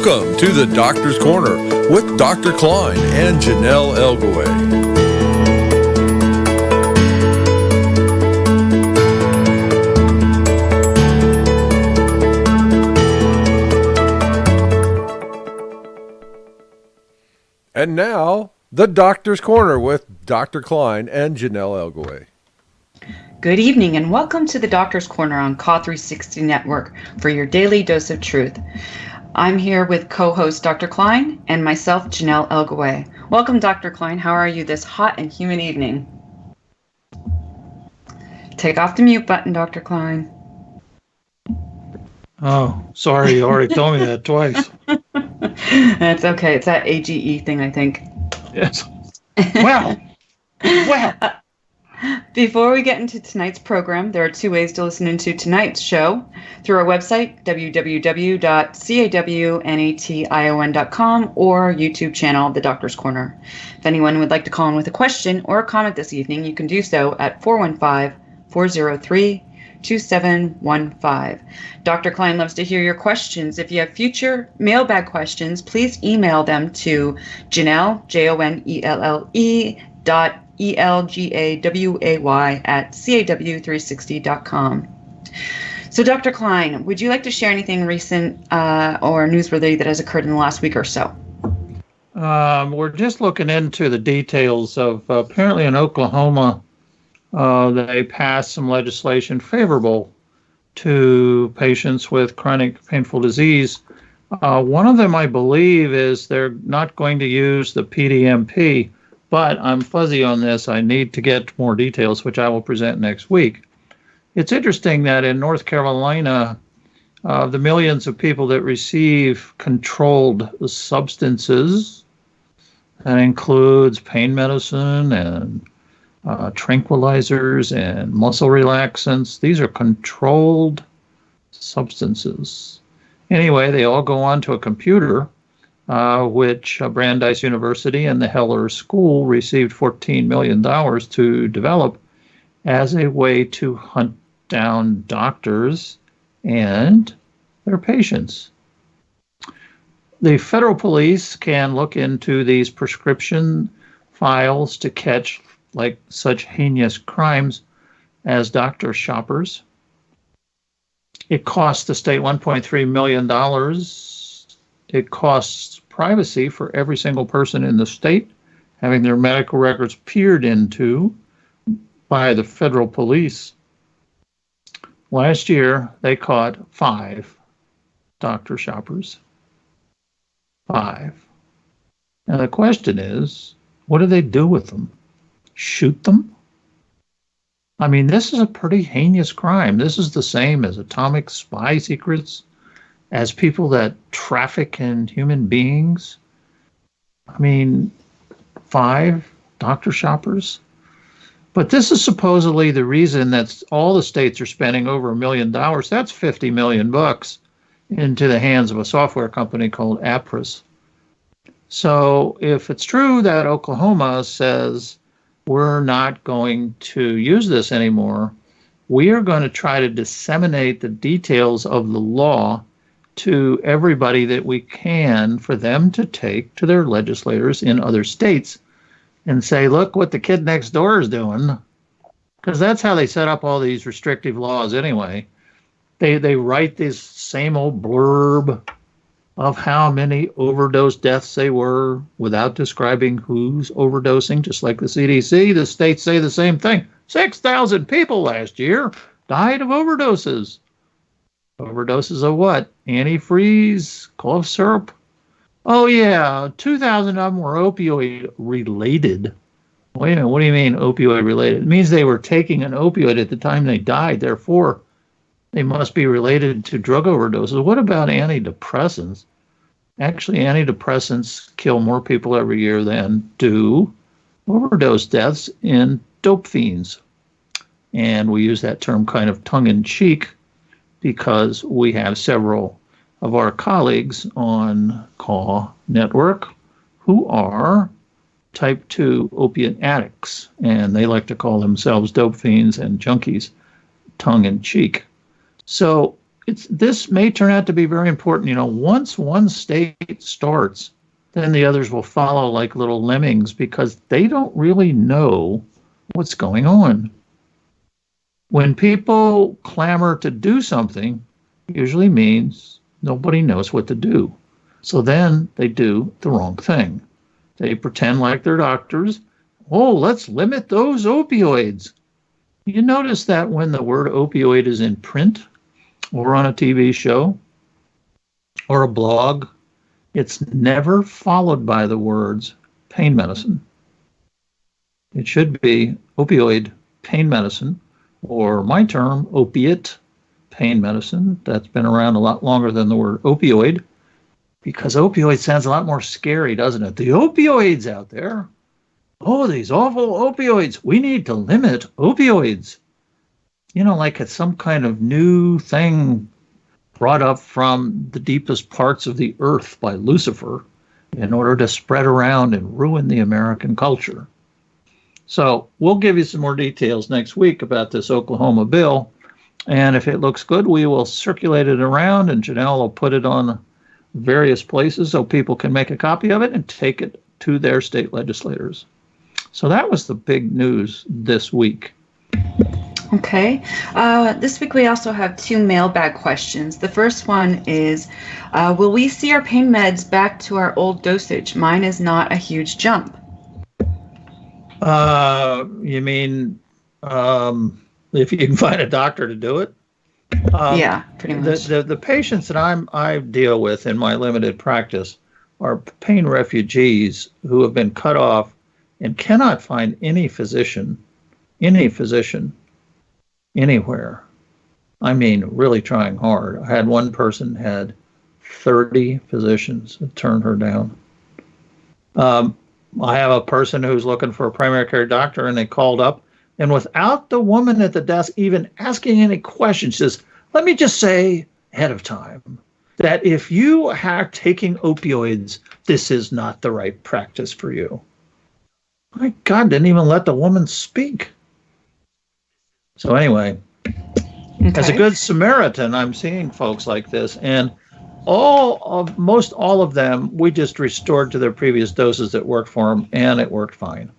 Welcome to the Doctor's Corner with Dr. KLINE and JONELLE ELGAWAY. And now, the Doctor's Corner with Dr. KLINE and JONELLE ELGAWAY. Good evening and welcome to the Doctor's Corner on KLINE Network for your daily dose of truth. I'm here with co-host Dr. KLINE and myself, JONELLE ELGAWAY. Welcome, Dr. KLINE. How are you this hot and humid evening? Take off the mute button, Dr. KLINE. Oh, sorry. You already told me that twice. That's okay. It's that AGE thing, I think. Yes. Well. Before we get into tonight's program, there are two ways to listen into tonight's show: through our website, www.cawnation.com, or YouTube channel, The Doctor's Corner. If anyone would like to call in with a question or a comment this evening, you can do so at 415-403-2715. Dr. KLINE loves to hear your questions. If you have future mailbag questions, please email them to Jonelle, JONELLE, ELGAWAY at CAW360.com. So, Dr. KLINE, would you like to share anything recent or newsworthy that has occurred in the last week or so? We're just looking into the details of apparently in Oklahoma, they passed some legislation favorable to patients with chronic painful disease. One of them, I believe, is they're not going to use the PDMP, but I'm fuzzy on this. I need to get more details, which I will present next week. It's interesting that in North Carolina, the millions of people that receive controlled substances, that includes pain medicine and tranquilizers and muscle relaxants. These are controlled substances. Anyway, they all go onto a computer, which Brandeis University and the Heller School received $14 million to develop as a way to hunt down doctors and their patients. The federal police can look into these prescription files to catch like such heinous crimes as doctor shoppers. It costs the state $1.3 million. It costs privacy for every single person in the state having their medical records peered into by the federal police. Last year, they caught 5 doctor shoppers. 5. Now the question is, what do they do with them? Shoot them? I mean, this is a pretty heinous crime. This is the same as atomic spy secrets, as people that traffic in human beings. I mean, 5 doctor shoppers. But this is supposedly the reason that all the states are spending over $1 million. That's $50 million into the hands of a software company called Apris. So if it's true that Oklahoma says we're not going to use this anymore, we are going to try to disseminate the details of the law to everybody that we can for them to take to their legislators in other states and say, look what the kid next door is doing. Because that's how they set up all these restrictive laws anyway. They write this same old blurb of how many overdose deaths they were without describing who's overdosing, just like the CDC. The states say the same thing. 6,000 people last year died of overdoses. Overdoses of what? Antifreeze, cough syrup. Oh yeah, 2,000 of them were opioid related. Wait a minute, what do you mean opioid related? It means they were taking an opioid at the time they died. Therefore, they must be related to drug overdoses. What about antidepressants? Actually, antidepressants kill more people every year than do overdose deaths in dope fiends. And we use that term kind of tongue-in-cheek because we have several of our colleagues on KLINE Network who are type 2 opiate addicts, and they like to call themselves dope fiends and junkies, tongue-in-cheek. So this may turn out to be very important. Once one state starts, then the others will follow like little lemmings because they don't really know what's going on. When people clamor to do something, usually means nobody knows what to do. So then they do the wrong thing. They pretend like they're doctors. Oh, let's limit those opioids. You notice that when the word opioid is in print or on a TV show or a blog, it's never followed by the words pain medicine. It should be opioid pain medicine, or my term, opiate pain medicine. That's been around a lot longer than the word opioid, because opioid sounds a lot more scary, doesn't it? The opioids out there. Oh, these awful opioids. We need to limit opioids. Like it's some kind of new thing brought up from the deepest parts of the earth by Lucifer in order to spread around and ruin the American culture. So we'll give you some more details next week about this Oklahoma bill. And if it looks good, we will circulate it around, and Janelle will put it on various places so people can make a copy of it and take it to their state legislators. So that was the big news this week. Okay. This week we also have 2 mailbag questions. The first one is, will we see our pain meds back to our old dosage? Mine is not a huge jump. You mean if you can find a doctor to do it? Yeah, pretty much. The patients that I deal with in my limited practice are pain refugees who have been cut off and cannot find any physician anywhere. I mean, really trying hard. I had one person had 30 physicians that turned her down. I have a person who's looking for a primary care doctor, and they called up, and without the woman at the desk even asking any questions, says, let me just say ahead of time that if you are taking opioids, this is not the right practice for you. My God, didn't even let the woman speak. So anyway, as a good Samaritan, I'm seeing folks like this, and most all of them, we just restored to their previous doses that worked for them, and it worked fine.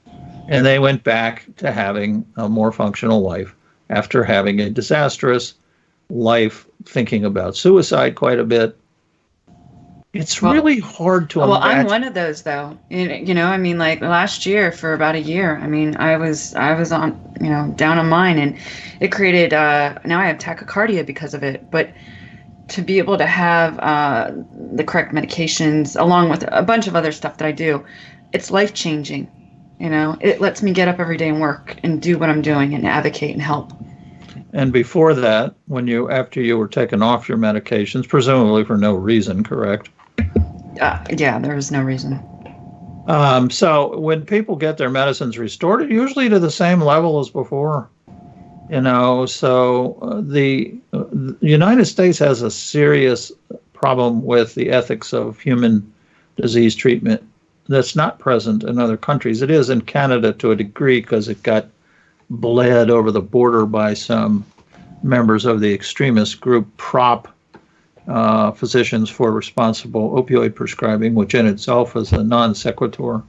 And they went back to having a more functional life after having a disastrous life, thinking about suicide quite a bit. It's really hard to imagine. I'm one of those, though. Like last year for about a year, I was on, down on mine, and it created, now I have tachycardia because of it. But to be able to have the correct medications along with a bunch of other stuff that I do, it's life-changing. It lets me get up every day and work and do what I'm doing and advocate and help. And before that, after you were taken off your medications, presumably for no reason, correct? Yeah, there was no reason. So when people get their medicines restored, usually to the same level as before. The United States has a serious problem with the ethics of human disease treatment that's not present in other countries. It is in Canada to a degree because it got bled over the border by some members of the extremist group PROP, Physicians for Responsible Opioid Prescribing, which in itself is a non sequitur.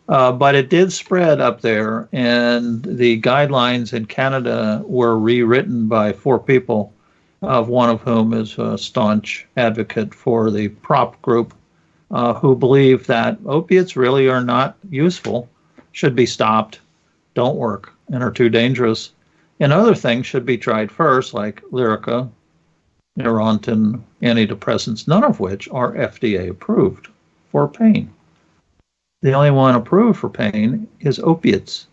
But it did spread up there, and the guidelines in Canada were rewritten by 4 people, one of whom is a staunch advocate for the PROP group, who believe that opiates really are not useful, should be stopped, don't work, and are too dangerous. And other things should be tried first, like Lyrica, Neurontin, antidepressants, none of which are FDA approved for pain. The only one approved for pain is opiates.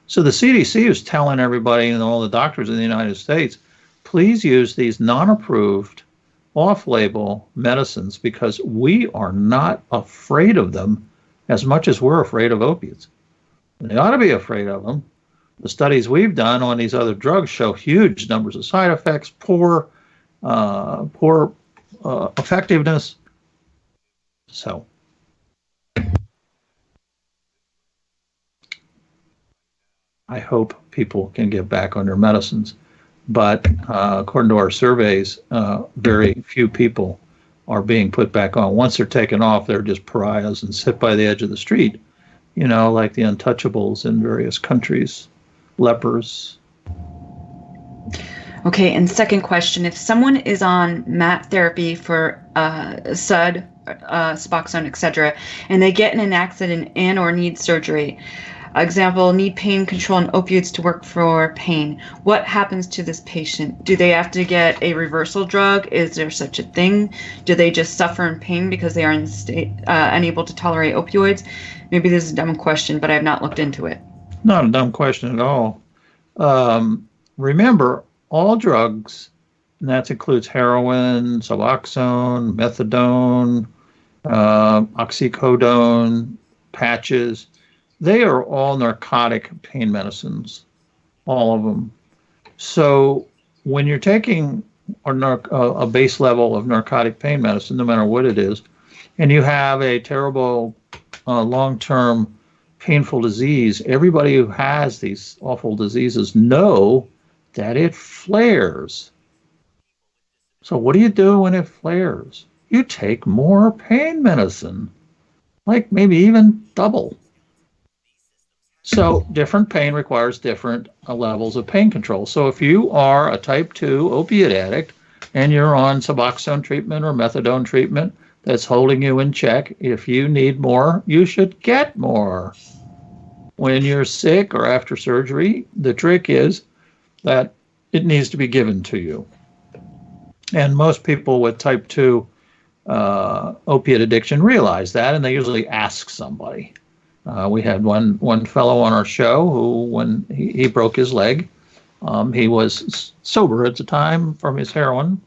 So the CDC is telling everybody and all the doctors in the United States, please use these non-approved, off-label medicines because we are not afraid of them as much as we're afraid of opiates. They ought to be afraid of them. The studies we've done on these other drugs show huge numbers of side effects, poor effectiveness. So I hope people can get back on their medicines. But according to our surveys, very few people are being put back on. Once they're taken off, they're just pariahs and sit by the edge of the street, like the untouchables in various countries, lepers. Okay, and second question, if someone is on MAT therapy for SUD, Suboxone, etc., and they get in an accident and or need surgery, example, need pain control and opioids to work for pain, what happens to this patient? Do they have to get a reversal drug? Is there such a thing? Do they just suffer in pain because they are unable to tolerate opioids? Maybe this is a dumb question, but I have not looked into it. Not a dumb question at all. Remember, all drugs, and that includes heroin, Suboxone, methadone, oxycodone, patches, they are all narcotic pain medicines, all of them. So when you're taking a base level of narcotic pain medicine, no matter what it is, and you have a terrible long-term painful disease, everybody who has these awful diseases know that it flares. So what do you do when it flares? You take more pain medicine, like maybe even double. So different pain requires different levels of pain control. So if you are a type 2 opiate addict and you're on Suboxone treatment or methadone treatment that's holding you in check, if you need more, you should get more. When you're sick or after surgery, the trick is that it needs to be given to you. And most people with type 2 opiate addiction realize that, and they usually ask somebody. We had one fellow on our show who, when he broke his leg, he was sober at the time from his heroin,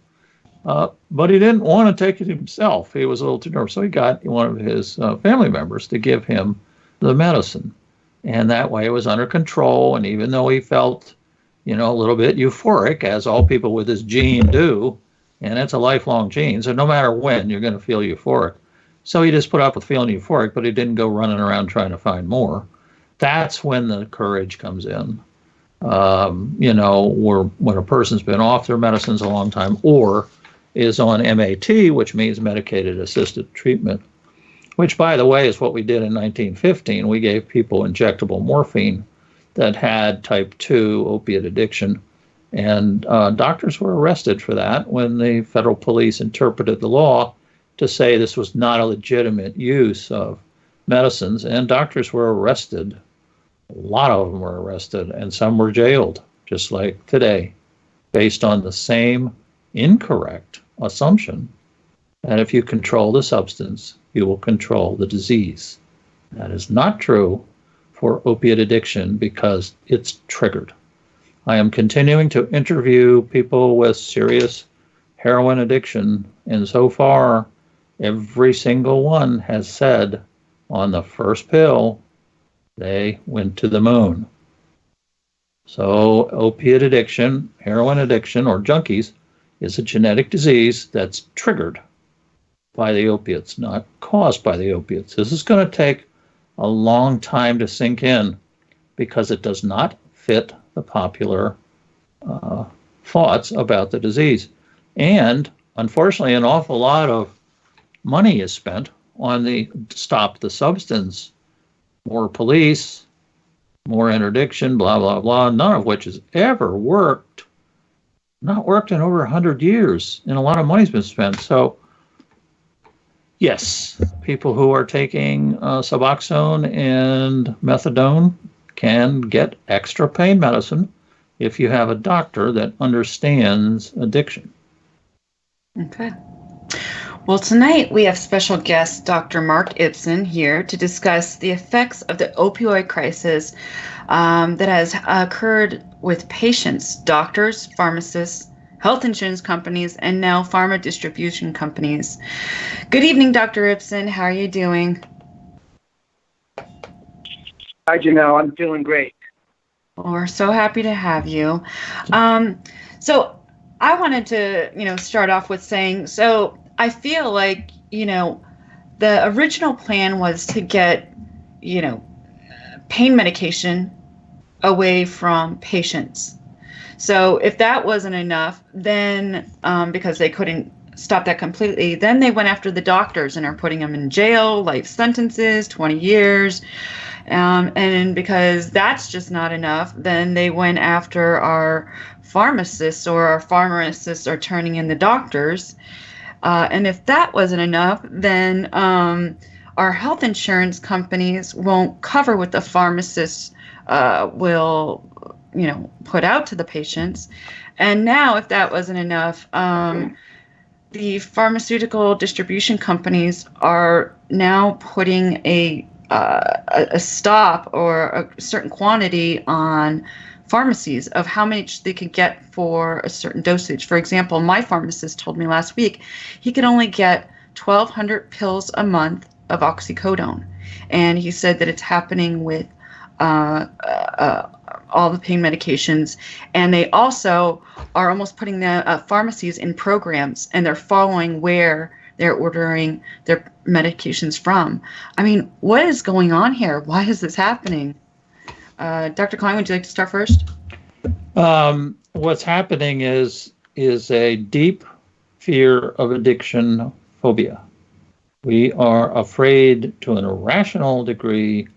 but he didn't want to take it himself. He was a little too nervous, so he got one of his family members to give him the medicine. And that way it was under control, and even though he felt, a little bit euphoric, as all people with this gene do, and it's a lifelong gene, so no matter when, you're going to feel euphoric. So he just put up with feeling euphoric, but he didn't go running around trying to find more. That's when the courage comes in. When a person's been off their medicines a long time or is on MAT, which means medicated assisted treatment, which, by the way, is what we did in 1915. We gave people injectable morphine that had type 2 opiate addiction. And doctors were arrested for that when the federal police interpreted the law to say this was not a legitimate use of medicines. And doctors were arrested. A lot of them were arrested, and some were jailed, just like today, based on the same incorrect assumption that if you control the substance, you will control the disease. That is not true for opiate addiction because it's triggered. I am continuing to interview people with serious heroin addiction, and so far, every single one has said on the first pill, they went to the moon. So opiate addiction, heroin addiction, or junkies is a genetic disease that's triggered by the opiates, not caused by the opiates. This is going to take a long time to sink in because it does not fit the popular thoughts about the disease. And unfortunately, an awful lot of money is spent on the stop the substance, more police, more interdiction, blah, blah, blah, none of which has ever worked, not worked in over 100 years, and a lot of money's been spent. So yes, people who are taking Suboxone and methadone can get extra pain medicine if you have a doctor that understands addiction. Okay. Well, tonight we have special guest Dr. Mark Ibsen here to discuss the effects of the opioid crisis that has occurred with patients, doctors, pharmacists, health insurance companies, and now pharma distribution companies. Good evening, Dr. Ibsen. How are you doing? Hi, Janelle. I'm doing great. Well, we're so happy to have you. So I wanted to, start off with saying, so I feel like, the original plan was to get, pain medication away from patients. So if that wasn't enough, then because they couldn't stop that completely, then they went after the doctors and are putting them in jail, life sentences, 20 years. And because that's just not enough, then they went after our pharmacists, or our pharmacists are turning in the doctors. And if that wasn't enough, then our health insurance companies won't cover what the pharmacists will, put out to the patients. And now, if that wasn't enough, the pharmaceutical distribution companies are now putting a stop or a certain quantity on pharmacies of how much they could get for a certain dosage. For example, my pharmacist told me last week he could only get 1,200 pills a month of oxycodone. And he said that it's happening with all the pain medications. And they also are almost putting the pharmacies in programs, and they're following where they're ordering their medications from. I mean, what is going on here? Why is this happening? Dr. Kline, would you like to start first? What's happening is a deep fear of addiction phobia. We are afraid to an irrational degree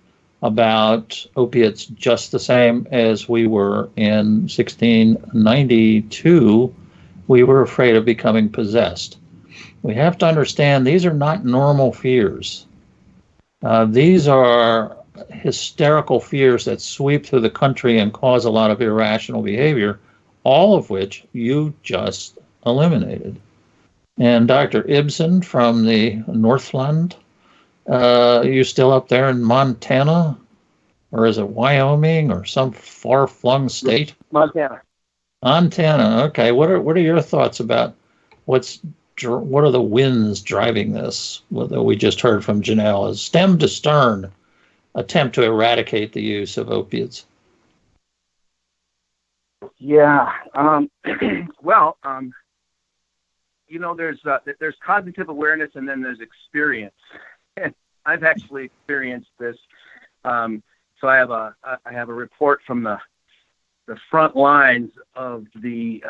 about opiates, just the same as we were in 1692. We were afraid of becoming possessed. We have to understand these are not normal fears. These are hysterical fears that sweep through the country and cause a lot of irrational behavior, all of which you just eliminated. And Dr. Ibsen from the Northland, you still up there in Montana? Or is it Wyoming or some far-flung state? Montana. Montana, okay. What are your thoughts about what are the winds driving this? That we just heard from Janelle, as stem to stern attempt to eradicate the use of opiates. Yeah. Well, there's cognitive awareness, and then there's experience. I've actually experienced this. So I have a report from the front lines of the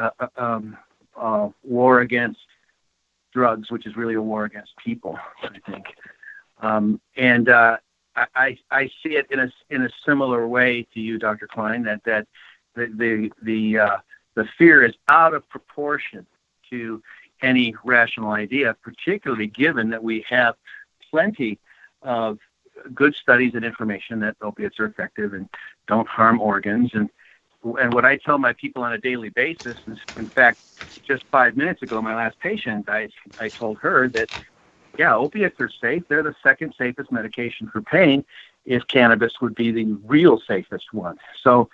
war against drugs, which is really a war against people, I think. And I see it in a similar way to you, Dr. Kline, that the fear is out of proportion to any rational idea, particularly given that we have plenty of good studies and information that opiates are effective and don't harm organs. And what I tell my people on a daily basis is, in fact, just 5 minutes ago, my last patient, I told her that, yeah, opiates are safe. They're the second safest medication for pain, if cannabis would be the real safest one. So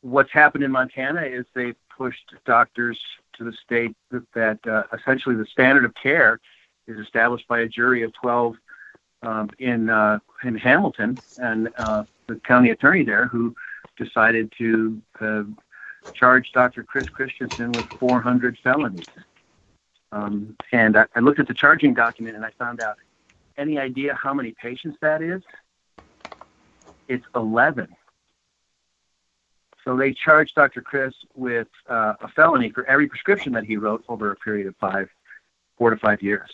what's happened in Montana is they pushed doctors to the state that essentially the standard of care is established by a jury of 12 in Hamilton, and the county attorney there, who decided to charge Dr. Chris Christensen with 400 felonies. And I looked at the charging document and I found out, any idea how many patients that is? It's 11. So they charged Dr. Chris with a felony for every prescription that he wrote over a period of 4 to 5 years,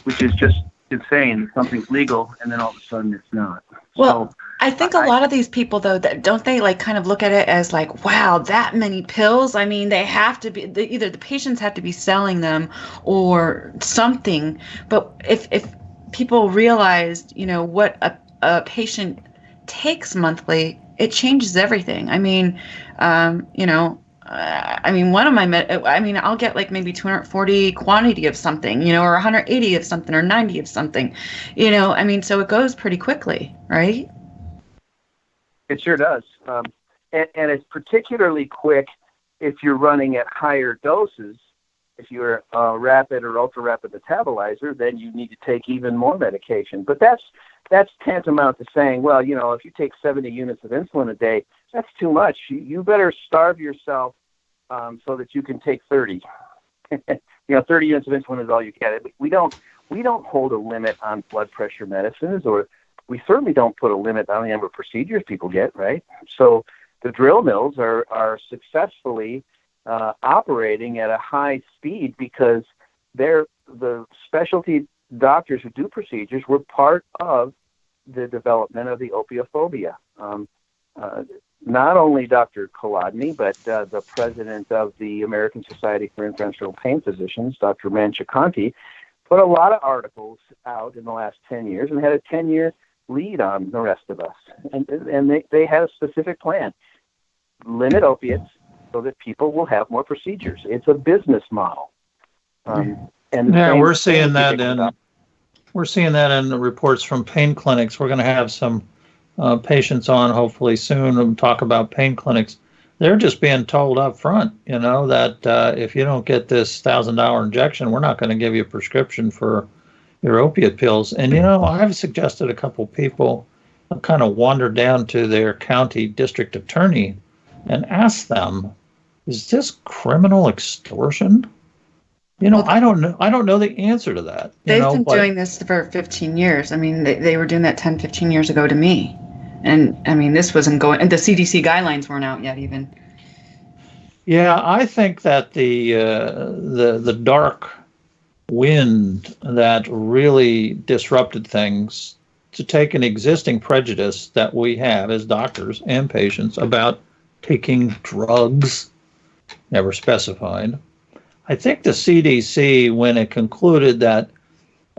which is just insane. Something's legal, and then all of a sudden it's not. Well, so, I think a lot of these people, though, that don't they like kind of look at it as like, wow, that many pills? I mean, they have to be, either the patients have to be selling them or something. But if people realized, what a patient takes monthly, it changes everything. I mean, one of my, I'll get like maybe 240 quantity of something, or 180 of something, or 90 of something, so it goes pretty quickly, right? It sure does. And it's particularly quick if you're running at higher doses. If you're a rapid or ultra rapid metabolizer, then you need to take even more medication. But that's tantamount to saying, well, if you take 70 units of insulin a day, that's too much. You better starve yourself so that you can take 30. 30 units of insulin is all you get. We don't hold a limit on blood pressure medicines, or we certainly don't put a limit on the number of procedures people get, right? So the drill mills are successfully operating at a high speed because the specialty doctors who do procedures were part of the development of the opiophobia. Not only Dr. Kolodny, but the president of the American Society for Interventional Pain Physicians, Dr. Manchakanti, put a lot of articles out in the last 10 years and had a 10-year lead on the rest of us. And they had a specific plan. Limit opiates so that people will have more procedures. It's a business model. We're seeing that in the reports from pain clinics. We're going to have some patients on hopefully soon and talk about pain clinics. They're just being told up front, that if you don't get this $1,000 injection, we're not going to give you a prescription for your opiate pills. And, I've suggested a couple people kind of wander down to their county district attorney and ask them, is this criminal extortion? I don't know the answer to that. They've been doing this for 15 years. I mean, they were doing that 10, 15 years ago to me. And I mean, this wasn't going, and the CDC guidelines weren't out yet even. Yeah, I think that the dark wind that really disrupted things to take an existing prejudice that we have as doctors and patients about taking drugs, never specified. I think the CDC, when it concluded that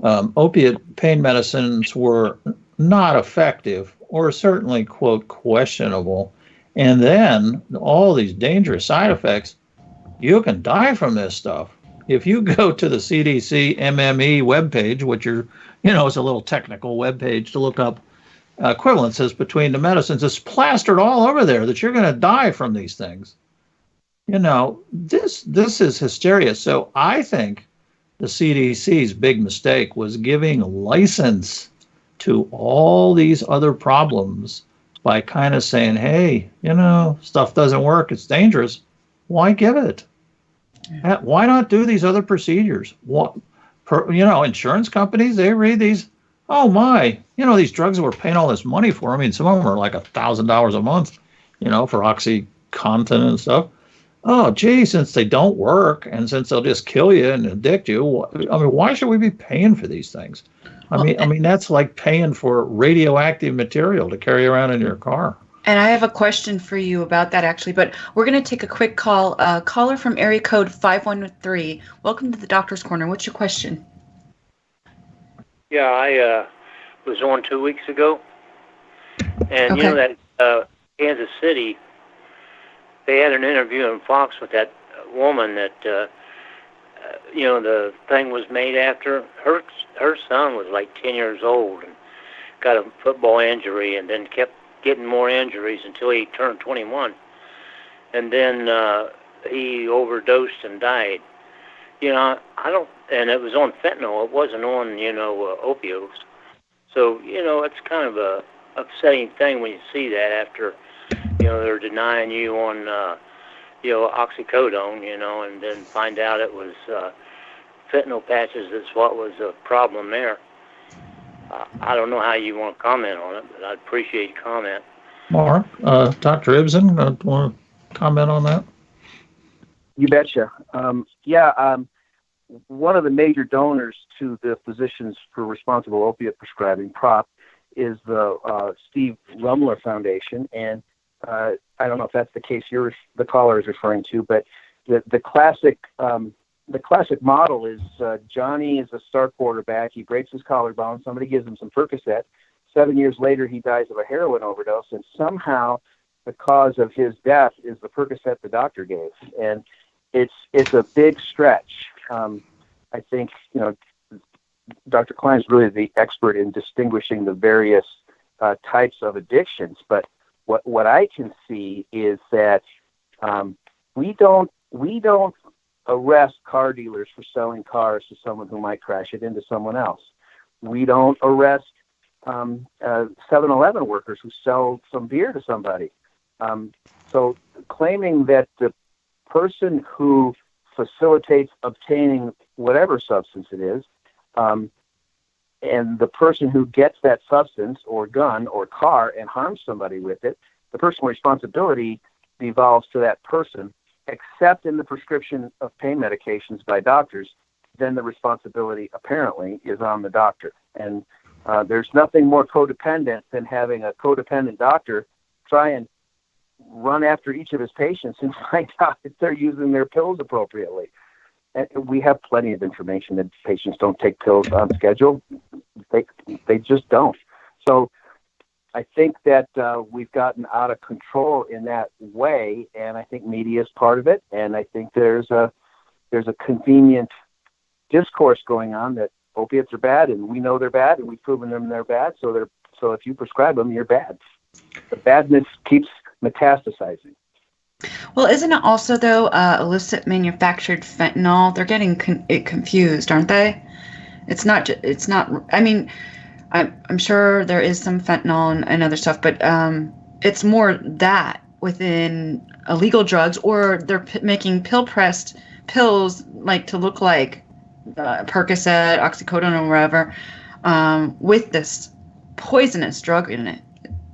opiate pain medicines were not effective or certainly, quote, questionable, and then all these dangerous side effects, you can die from this stuff. If you go to the CDC MME webpage, which is a little technical webpage to look up equivalences between the medicines, it's plastered all over there that you're going to die from these things. This is hysteria. So I think the CDC's big mistake was giving license to all these other problems by kind of saying, hey, stuff doesn't work, it's dangerous. Why give it? Why not do these other procedures? Insurance companies, they read these, oh my, these drugs that we're paying all this money for. I mean, some of them are like $1,000 a month, for OxyContin and stuff. Oh, gee, since they don't work and since they'll just kill you and addict you, why should we be paying for these things? I mean, that's like paying for radioactive material to carry around in your car. And I have a question for you about that, actually, but we're going to take a quick call. Caller from area code 513. Welcome to the Doctor's Corner. What's your question? Yeah, I was on 2 weeks ago, and okay. That Kansas City, they had an interview on Fox with that woman that, the thing was made after. Her son was like 10 years old and got a football injury and then kept getting more injuries until he turned 21. And then he overdosed and died. And it was on fentanyl. It wasn't on, opioids. So, it's kind of a upsetting thing when you see that after, they're denying you on, oxycodone, and then find out it was fentanyl patches that's what was the problem there. I don't know how you want to comment on it, but I'd appreciate your comment. Mark, Dr. Ibsen, want to comment on that? You betcha. One of the major donors to the Physicians for Responsible Opiate Prescribing, PROP, is the Steve Rummler Foundation, and I don't know if that's the case the caller is referring to, but the classic model is Johnny is a star quarterback. He breaks his collarbone. Somebody gives him some Percocet. 7 years later, he dies of a heroin overdose, and somehow the cause of his death is the Percocet the doctor gave. And it's a big stretch. I think Dr. Kline is really the expert in distinguishing the various types of addictions. But what I can see is that we don't arrest car dealers for selling cars to someone who might crash it into someone else. We don't arrest 7-Eleven workers who sell some beer to somebody. So claiming that the person who facilitates obtaining whatever substance it is, and the person who gets that substance or gun or car and harms somebody with it, the personal responsibility devolves to that person, except in the prescription of pain medications by doctors. Then the responsibility apparently is on the doctor. And there's nothing more codependent than having a codependent doctor try and run after each of his patients and find out if they're using their pills appropriately. And we have plenty of information that patients don't take pills on schedule. They just don't. So I think that we've gotten out of control in that way, and I think media is part of it. And I think there's a convenient discourse going on that opiates are bad, and we know they're bad, and we've proven them they're bad. So if you prescribe them, you're bad. The badness keeps metastasizing. Well, isn't it also, though, illicit manufactured fentanyl? They're getting it confused, aren't they? It's not. I mean, I'm sure there is some fentanyl and other stuff, but it's more that within illegal drugs, or they're making pill-pressed pills like to look like Percocet, oxycodone, or whatever, with this poisonous drug in it.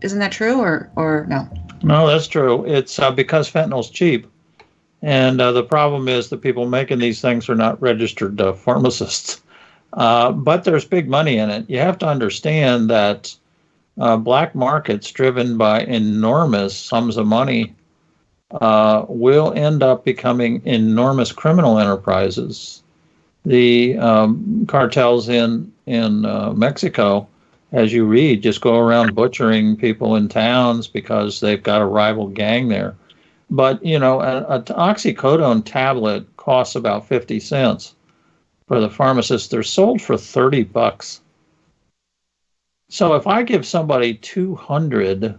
Isn't that true, or no? No, that's true. It's because fentanyl's cheap. And the problem is the people making these things are not registered pharmacists. But there's big money in it. You have to understand that black markets driven by enormous sums of money will end up becoming enormous criminal enterprises. The cartels in Mexico, as you read, just go around butchering people in towns because they've got a rival gang there. But, an oxycodone tablet costs about 50 cents. For the pharmacist, they're sold for $30. So if I give somebody 200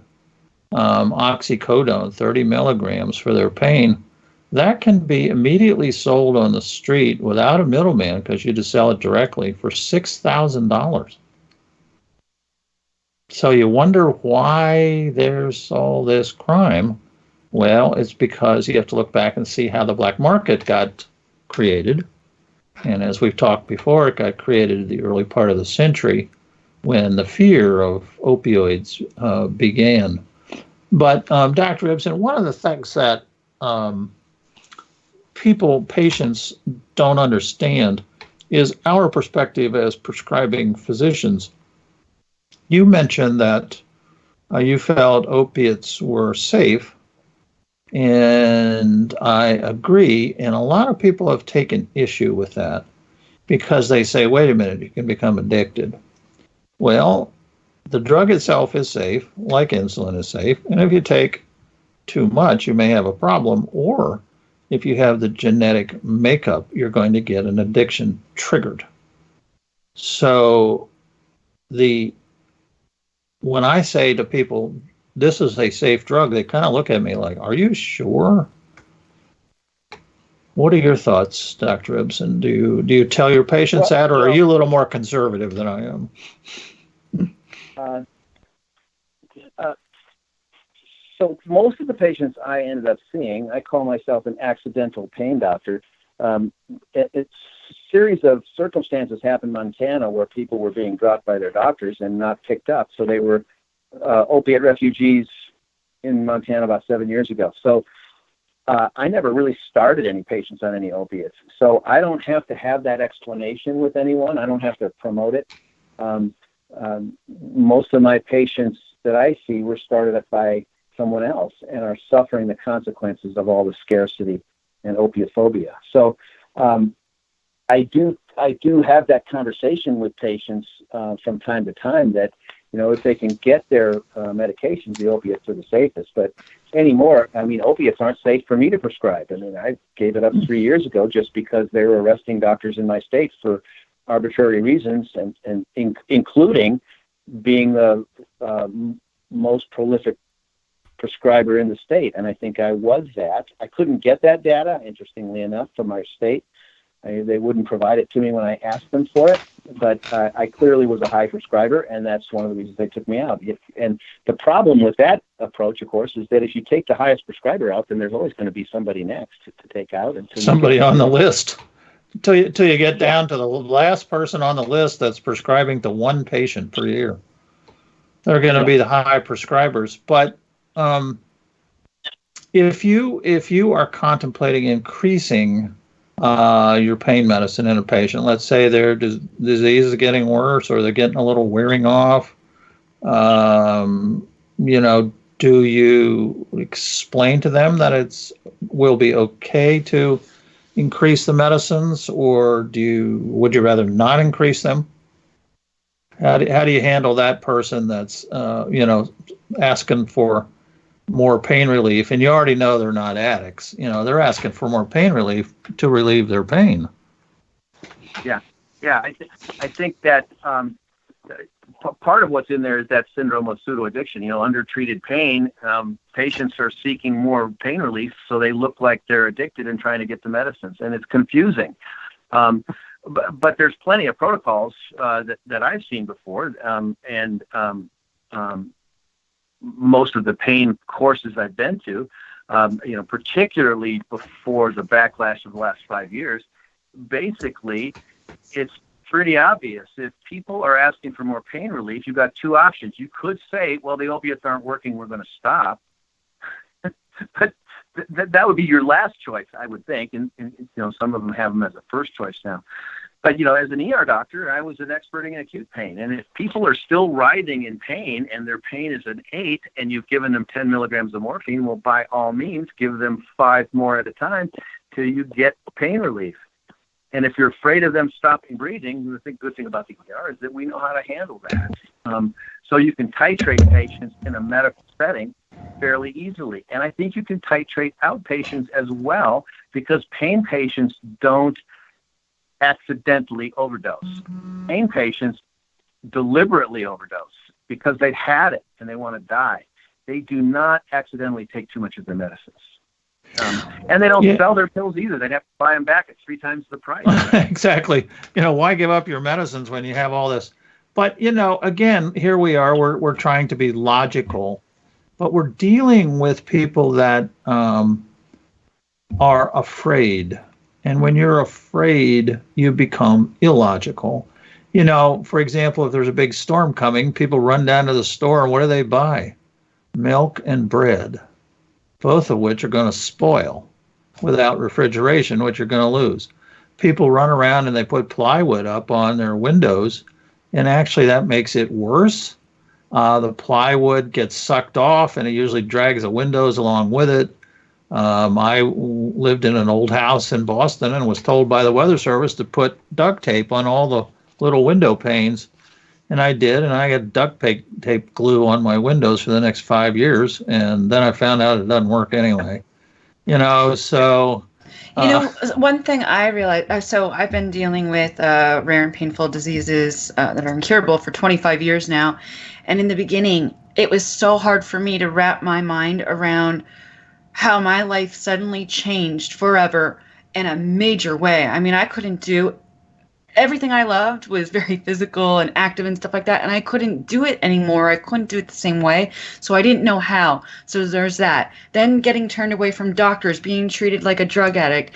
oxycodone, 30 milligrams for their pain, that can be immediately sold on the street without a middleman, because you just sell it directly, for $6,000. So you wonder why there's all this crime. Well, it's because you have to look back and see how the black market got created. And as we've talked before, it got created in the early part of the century when the fear of opioids began. But Dr. Ibsen, one of the things that patients don't understand is our perspective as prescribing physicians. You mentioned that you felt opiates were safe, and I agree. And a lot of people have taken issue with that because they say, wait a minute, you can become addicted. Well, the drug itself is safe, like insulin is safe. And if you take too much, you may have a problem. Or if you have the genetic makeup, you're going to get an addiction triggered. So when I say to people, this is a safe drug, they kind of look at me like, are you sure? What are your thoughts, Dr. Ibsen? Do you tell your patients that, or are you a little more conservative than I am? So most of the patients I ended up seeing, I call myself an accidental pain doctor. It's a series of circumstances happened in Montana where people were being dropped by their doctors and not picked up. So they were opiate refugees in Montana about 7 years ago. So I never really started any patients on any opiates. So I don't have to have that explanation with anyone. I don't have to promote it. Most of my patients that I see were started up by someone else and are suffering the consequences of all the scarcity and opiate phobia. So I do have that conversation with patients from time to time that, if they can get their medications, the opiates are the safest. But anymore, opiates aren't safe for me to prescribe. I gave it up 3 years ago just because they were arresting doctors in my state for arbitrary reasons, and including being the most prolific prescriber in the state. And I think I was that. I couldn't get that data, interestingly enough, from our state. They wouldn't provide it to me when I asked them for it, but I clearly was a high prescriber, and that's one of the reasons they took me out. And the problem with that approach, of course, is that if you take the highest prescriber out, then there's always going to be somebody next to take out. Somebody on the list. Till you get down to the last person on the list that's prescribing to one patient per year. They're going to be the high prescribers. But if you are contemplating increasing your pain medicine in a patient, let's say their disease is getting worse or they're getting a little wearing off, do you explain to them that it will be okay to increase the medicines, or would you rather not increase them? How do you handle that person that's asking for more pain relief, and you already know they're not addicts? They're asking for more pain relief to relieve their pain. Yeah. I think that part of what's in there is that syndrome of pseudo addiction. Undertreated pain. Patients are seeking more pain relief, so they look like they're addicted and trying to get the medicines, and it's confusing. But there's plenty of protocols that I've seen before, and most of the pain courses I've been to, particularly before the backlash of the last 5 years, basically it's pretty obvious. If people are asking for more pain relief, you've got two options. You could say, well, the opiates aren't working, we're going to stop. But that would be your last choice, I would think. And some of them have them as a first choice now. But, as an ER doctor, I was an expert in acute pain. And if people are still writhing in pain and their pain is an 8 and you've given them 10 milligrams of morphine, well, by all means, give them 5 more at a time till you get pain relief. And if you're afraid of them stopping breathing, the good thing about the ER is that we know how to handle that. So you can titrate patients in a medical setting fairly easily. And I think you can titrate outpatients as well, because pain patients don't accidentally overdose. Pain patients deliberately overdose because they've had it and they want to die. They do not accidentally take too much of their medicines. And they don't sell their pills either. They'd have to buy them back at 3 times the price. Exactly. Why give up your medicines when you have all this? But, again, here we are. We're trying to be logical, but we're dealing with people that are afraid. And when you're afraid, you become illogical. For example, if there's a big storm coming, people run down to the store, and what do they buy? Milk and bread, both of which are going to spoil without refrigeration, which you're going to lose. People run around and they put plywood up on their windows, and actually that makes it worse. The plywood gets sucked off, and it usually drags the windows along with it. I lived in an old house in Boston and was told by the Weather Service to put duct tape on all the little window panes. And I did, and I got duct tape glue on my windows for the next 5 years. And then I found out it doesn't work anyway. So... one thing I realized, so I've been dealing with rare and painful diseases that are incurable for 25 years now. And in the beginning, it was so hard for me to wrap my mind around how my life suddenly changed forever in a major way. I mean, I couldn't do everything I loved was very physical and active and stuff like that, and I couldn't do it anymore. I couldn't do it the same way, so I didn't know how. So there's that. Then getting turned away from doctors, being treated like a drug addict,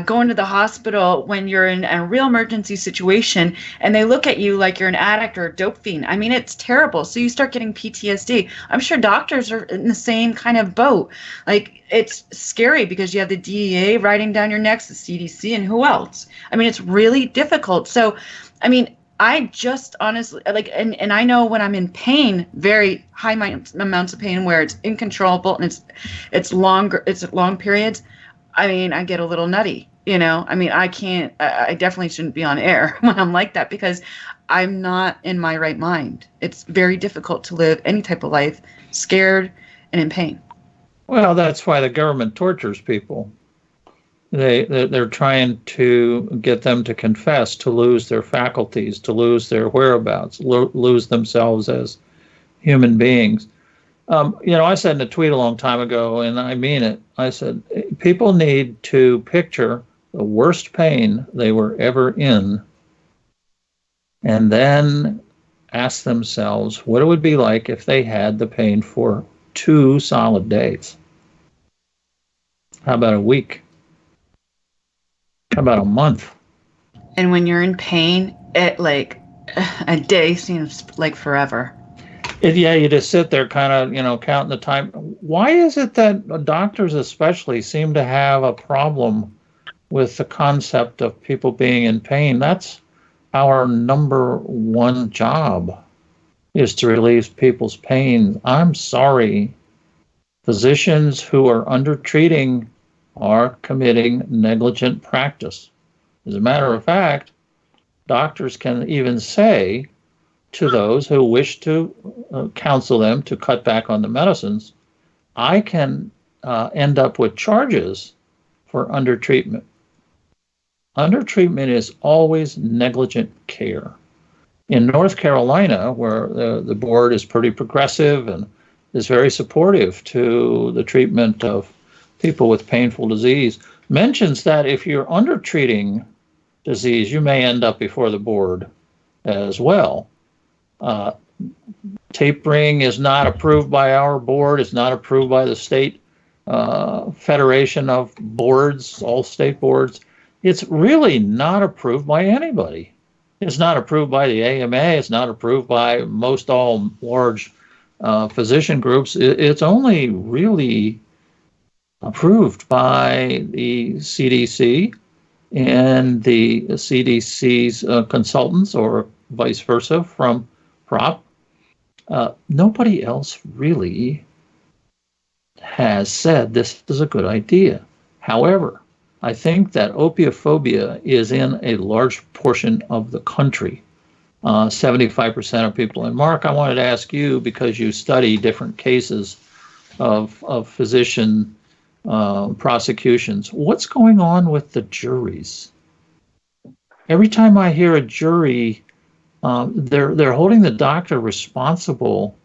going to the hospital when you're in a real emergency situation, and they look at you like you're an addict or a dope fiend. I mean, it's terrible. So you start getting PTSD. I'm sure doctors are in the same kind of boat. Like, it's scary because you have the DEA riding down your necks, the CDC, and who else? I mean, it's really difficult. So, I mean, I just honestly, and I know when I'm in pain, very high amounts of pain where it's uncontrollable and it's long periods. I mean, I get a little nutty, I mean, I definitely shouldn't be on air when I'm like that because I'm not in my right mind. It's very difficult to live any type of life scared and in pain. Well, that's why the government tortures people. They're trying to get them to confess, to lose their faculties, to lose their whereabouts, lose themselves as human beings. I said in a tweet a long time ago, and I mean it, I said, people need to picture the worst pain they were ever in and then ask themselves what it would be like if they had the pain for 2 solid days. How about a week? How about a month? And when you're in pain, a day seems like forever. Yeah, you just sit there kind of, counting the time. Why is it that doctors especially seem to have a problem with the concept of people being in pain? That's our number one job, is to relieve people's pain. I'm sorry. Physicians who are undertreating are committing negligent practice. As a matter of fact, doctors can even say to those who wish to counsel them to cut back on the medicines, I can end up with charges for undertreatment. Undertreatment is always negligent care. In North Carolina, where the board is pretty progressive and is very supportive to the treatment of people with painful disease, mentions that if you're undertreating disease, you may end up before the board as well. Tapering is not approved by our board. It's not approved by the state federation of boards, all state boards. It's really not approved by anybody. It's not approved by the AMA. It's not approved by most all large physician groups. It's only really approved by the CDC and the CDC's consultants, or vice versa from PROP. Nobody else really has said this is a good idea. However, I think that opiophobia is in a large portion of the country, 75% of people. And Mark, I wanted to ask you, because you study different cases of physician prosecutions, what's going on with the juries? Every time I hear a jury, they're holding the doctor responsible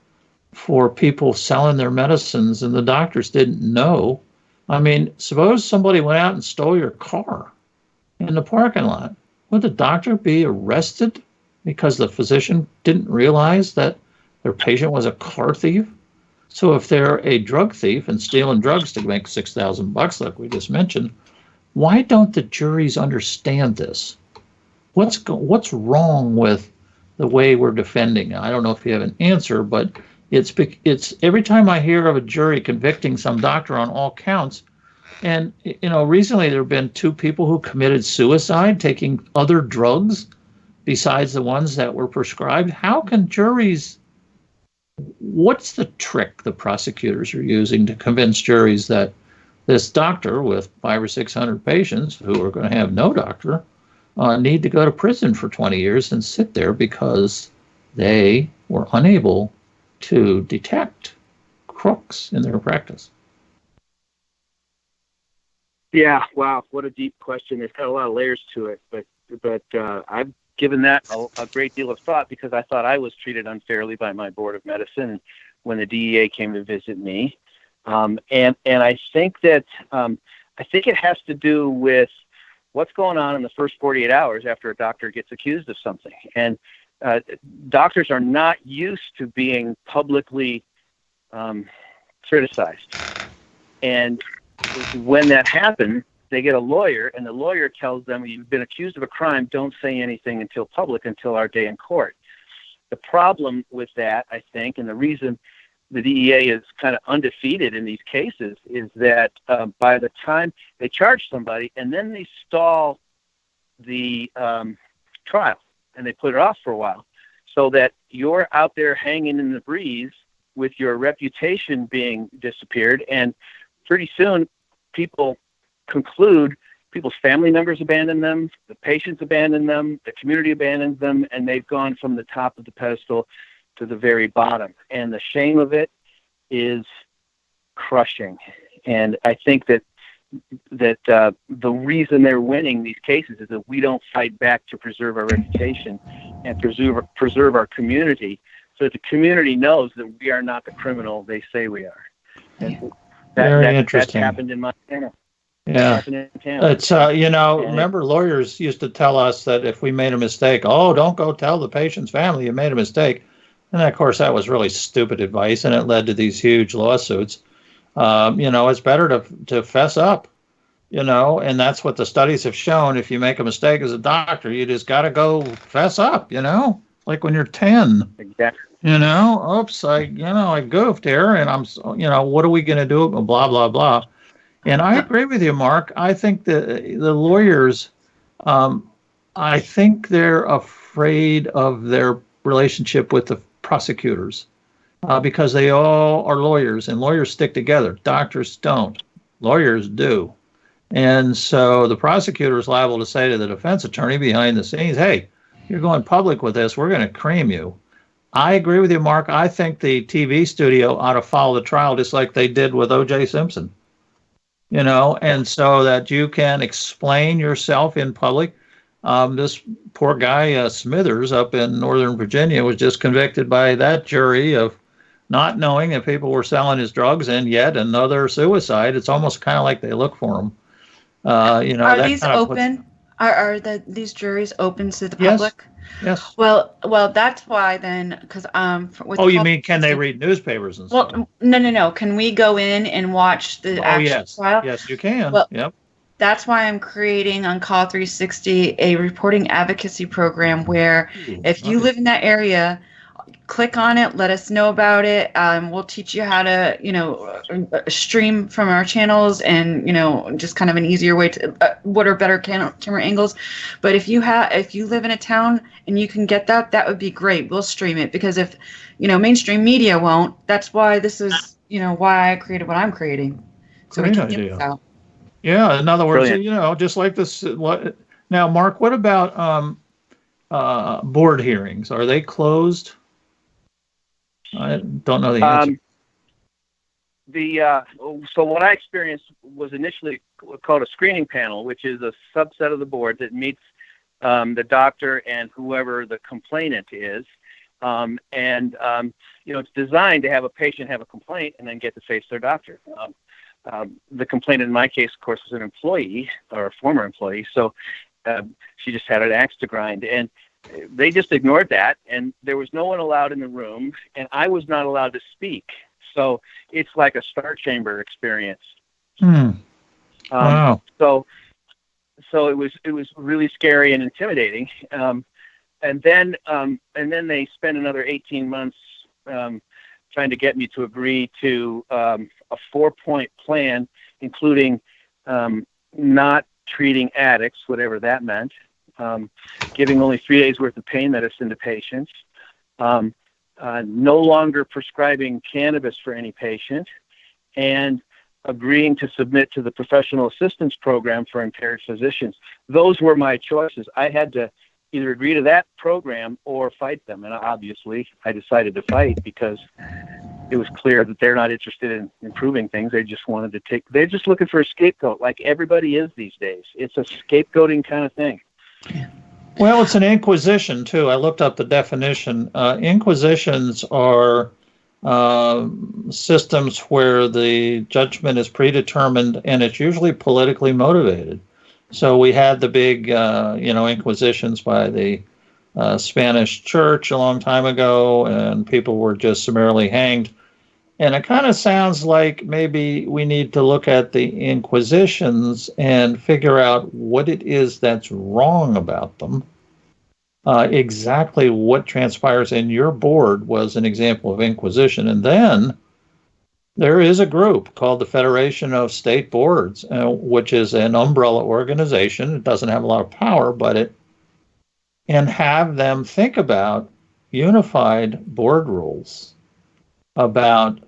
for people selling their medicines, and the doctors didn't know. I mean, suppose somebody went out and stole your car in the parking lot. Would the doctor be arrested because the physician didn't realize that their patient was a car thief? So if they're a drug thief and stealing drugs to make $6,000, like we just mentioned, why don't the juries understand this? What's wrong with the way we're defending it? I don't know if you have an answer, but it's every time I hear of a jury convicting some doctor on all counts, and recently there have been 2 people who committed suicide taking other drugs besides the ones that were prescribed. How can juries? What's the trick the prosecutors are using to convince juries that this doctor with 500 or 600 patients who are going to have no doctor need to go to prison for 20 years and sit there because they were unable to detect crooks in their practice? Yeah, wow, what a deep question. There's got a lot of layers to it, but I've given that a great deal of thought, because I thought I was treated unfairly by my board of medicine when the DEA came to visit me, and I think that it has to do with what's going on in the first 48 hours after a doctor gets accused of something. And doctors are not used to being publicly criticized. And when that happens, they get a lawyer, and the lawyer tells them, you've been accused of a crime, don't say anything until our day in court. The problem with that, I think, and the reason the DEA is kind of undefeated in these cases, is that by the time they charge somebody, and then they stall the trial, and they put it off for a while, so that you're out there hanging in the breeze with your reputation being disappeared, and pretty soon people conclude people's family members abandon them, the patients abandon them, the community abandons them, and they've gone from the top of the pedestal to the very bottom. And the shame of it is crushing. And I think that the reason they're winning these cases is that we don't fight back to preserve our reputation and preserve our community, so that the community knows that we are not the criminal they say we are. And Very interesting. That happened in Montana. Yeah. It's, remember, lawyers used to tell us that if we made a mistake, don't go tell the patient's family you made a mistake. And of course, that was really stupid advice, and it led to these huge lawsuits. It's better to fess up, and that's what the studies have shown. If you make a mistake as a doctor, you just got to go fess up, like when you're 10. Exactly. Oops, I goofed here, and what are we going to do? Blah, blah, blah. And I agree with you, Mark. I think the lawyers, I think they're afraid of their relationship with the prosecutors because they all are lawyers, and lawyers stick together. Doctors don't. Lawyers do. And so the prosecutor is liable to say to the defense attorney behind the scenes, hey, you're going public with this. We're going to cream you. I agree with you, Mark. I think the TV studio ought to follow the trial just like they did with O.J. Simpson. And so that you can explain yourself in public. This poor guy, Smithers, up in Northern Virginia, was just convicted by that jury of not knowing if people were selling his drugs, and yet another suicide. It's almost kind of like they look for him. Are that these kind of open? These juries open to the Yes. public? Yes. Well, that's why then, because You mean can they read newspapers and stuff? Well, no. Can we go in and watch the actual trial? Yes, you can. Well, yep. That's why I'm creating on Call 360 a reporting advocacy program where if you live in that area, click on it, let us know about it. We'll teach you how to, stream from our channels and, just kind of an easier way to, what are better camera angles. But if you live in a town and you can get that would be great. We'll stream it because if, mainstream media won't, that's why this is, why I created what I'm creating. So Great we can idea. get this out. Yeah, in other words, Brilliant. just like this. Now, Mark, what about board hearings? Are they closed? I don't know the answer. So what I experienced was initially called a screening panel, which is a subset of the board that meets the doctor and whoever the complainant is. It's designed to have a patient have a complaint and then get to face their doctor. The complainant in my case, of course, was an employee or a former employee. So she just had an axe to grind. And they just ignored that. And there was no one allowed in the room. And I was not allowed to speak. So it's like a star chamber experience. Wow. So it was really scary and intimidating. And then they spent another 18 months trying to get me to agree to a 4-point plan, including not treating addicts, whatever that meant, giving only 3 days worth of pain medicine to patients, no longer prescribing cannabis for any patient, and agreeing to submit to the professional assistance program for impaired physicians. Those were my choices. I had to either agree to that program or fight them. And obviously I decided to fight because it was clear that they're not interested in improving things. They just they're just looking for a scapegoat like everybody is these days. It's a scapegoating kind of thing. Well, it's an inquisition too. I looked up the definition. Inquisitions are systems where the judgment is predetermined and it's usually politically motivated. So we had the big, inquisitions by the Spanish church a long time ago, and people were just summarily hanged. And it kind of sounds like maybe we need to look at the inquisitions and figure out what it is that's wrong about them. Exactly what transpires in your board was an example of inquisition. And then there is a group called the Federation of State Boards, which is an umbrella organization. It doesn't have a lot of power, and have them think about unified board rules about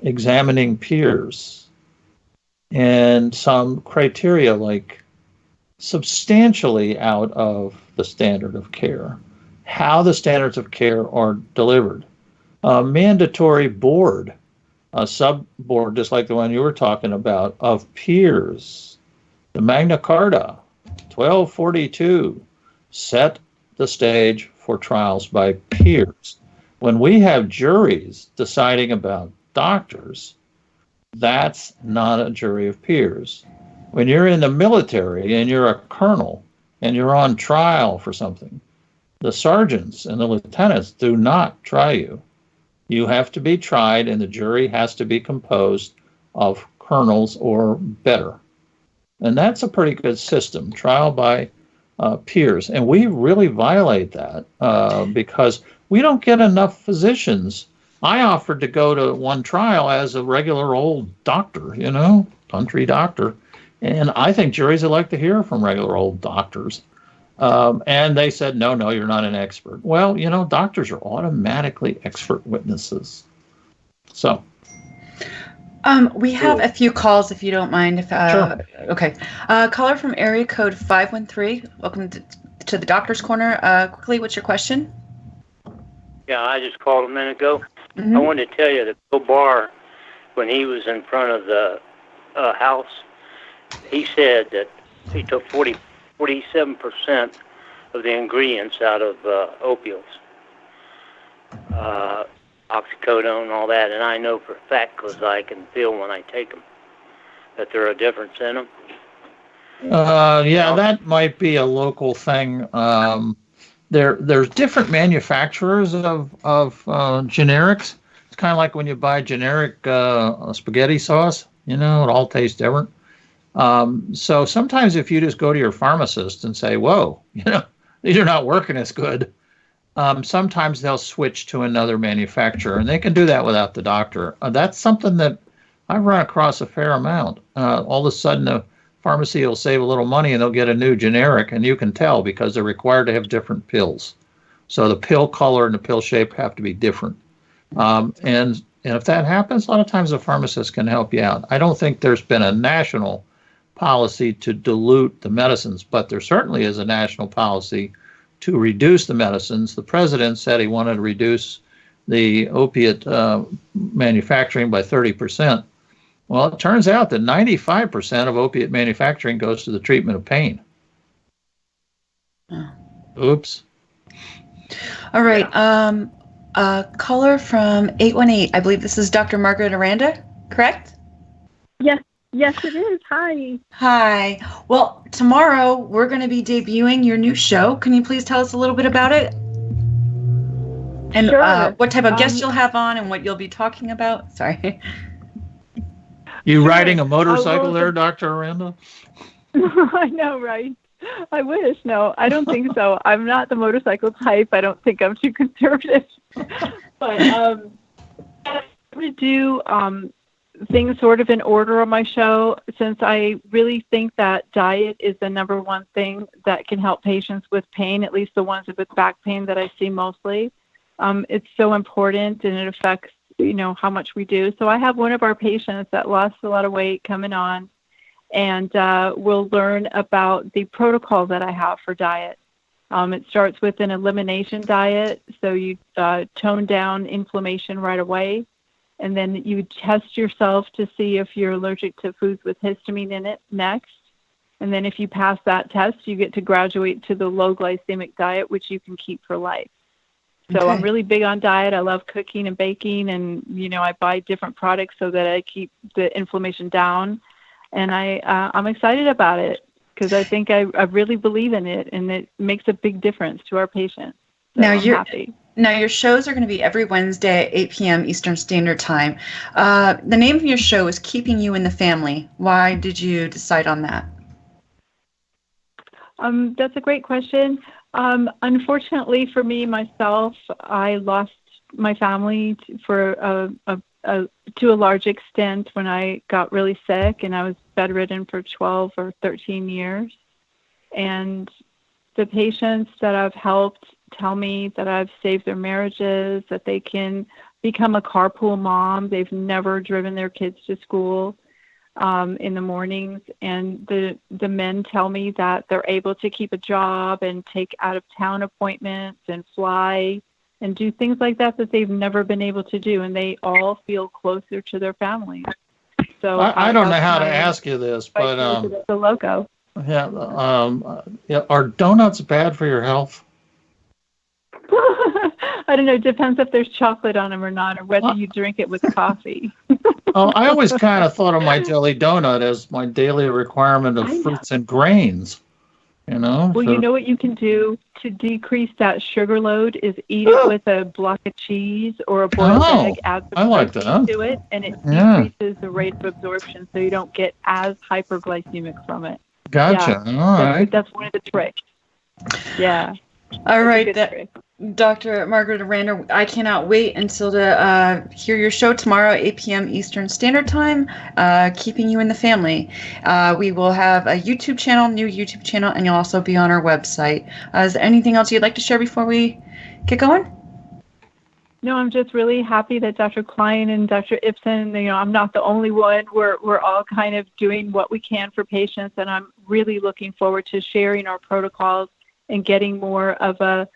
examining peers and some criteria like substantially out of the standard of care, how the standards of care are delivered. A mandatory board, a sub-board, just like the one you were talking about, of peers. The Magna Carta, 1242, set the stage for trials by peers. When we have juries deciding about doctors, that's not a jury of peers. When you're in the military and you're a colonel and you're on trial for something, the sergeants and the lieutenants do not try you. You have to be tried, and the jury has to be composed of colonels or better. And that's a pretty good system. Trial by peers. And we really violate that because we don't get enough physicians. I offered to go to one trial as a regular old doctor, country doctor. And I think juries would like to hear from regular old doctors. And they said, no, you're not an expert. Well, doctors are automatically expert witnesses. So. We have a few calls, if you don't mind. Sure. Okay. Caller from area code 513. Welcome to the Doctor's Corner. Quickly, what's your question? Yeah, I just called a minute ago. Mm-hmm. I wanted to tell you that Bill Barr, when he was in front of the House, he said that he took 47% of the ingredients out of opioids, oxycodone and all that, and I know for a fact because I can feel when I take them that there are a difference in them. Yeah, that might be a local thing. There's different manufacturers of generics. It's kind of like when you buy generic spaghetti sauce. It all tastes different. So sometimes if you just go to your pharmacist and say, whoa, these are not working as good, sometimes they'll switch to another manufacturer, and they can do that without the doctor. That's something that I've run across a fair amount. All of a sudden, a pharmacy will save a little money and they'll get a new generic, and you can tell because they're required to have different pills. So the pill color and the pill shape have to be different. And if that happens, a lot of times the pharmacist can help you out. I don't think there's been a national policy to dilute the medicines, but there certainly is a national policy to reduce the medicines. The president said he wanted to reduce the opiate manufacturing by 30%. Well, it turns out that 95% of opiate manufacturing goes to the treatment of pain. Oh. Oops. All right. Caller from 818. I believe this is Dr. Margaret Aranda, correct? Yes, it is. Hi. Hi. Well, tomorrow we're going to be debuting your new show. Can you please tell us a little bit about it? And Sure. What type of guests you'll have on and what you'll be talking about? Sorry. You Sure. riding a motorcycle there, Dr. Aranda? I know, right? I wish. No, I don't think so. I'm not the motorcycle type. I don't think I'm too conservative. But I'm going to do things sort of in order on my show, since I really think that diet is the number one thing that can help patients with pain, at least the ones with back pain that I see mostly. It's so important, and it affects how much we do. So I have one of our patients that lost a lot of weight coming on, and we'll learn about the protocol that I have for diet. It starts with an elimination diet, so you tone down inflammation right away, and then you test yourself to see if you're allergic to foods with histamine in it next. And then if you pass that test, you get to graduate to the low glycemic diet, which you can keep for life. So Okay. I'm really big on diet. I love cooking and baking, and I buy different products so that I keep the inflammation down. And I'm excited about it because I think I really believe in it, and it makes a big difference to our patients. So Now I'm you're happy. Now, your shows are going to be every Wednesday at 8 p.m. Eastern Standard Time. The name of your show is Keeping You in the Family. Why did you decide on that? That's a great question. Unfortunately for me, myself, I lost my family to a large extent when I got really sick, and I was bedridden for 12 or 13 years. And the patients that I've helped tell me that I've saved their marriages, that they can become a carpool mom. They've never driven their kids to school in the mornings. And the men tell me that they're able to keep a job and take out-of-town appointments and fly and do things like that they've never been able to do. And they all feel closer to their families. So I don't know how to ask you this, but the logo. are donuts bad for your health? I don't know. It depends if there's chocolate on them or not, or whether you drink it with coffee. I always kind of thought of my jelly donut as my daily requirement of fruits and grains. Well, so. you know what you can do to decrease that sugar load is eat it with a block of cheese or a boiled egg. Add some protein to it, and it decreases the rate of absorption, so you don't get as hyperglycemic from it. Gotcha. Yeah, All right. That's one of the tricks. Yeah. All right, Good trick. Dr. Margaret Aranda, I cannot wait until to hear your show tomorrow, 8 p.m. Eastern Standard Time, Keeping You in the Family. We will have a YouTube channel, new YouTube channel, and you'll also be on our website. Is there anything else you'd like to share before we get going? No, I'm just really happy that Dr. KLINE and Dr. Ibsen, I'm not the only one. We're all kind of doing what we can for patients, and I'm really looking forward to sharing our protocols and getting more of a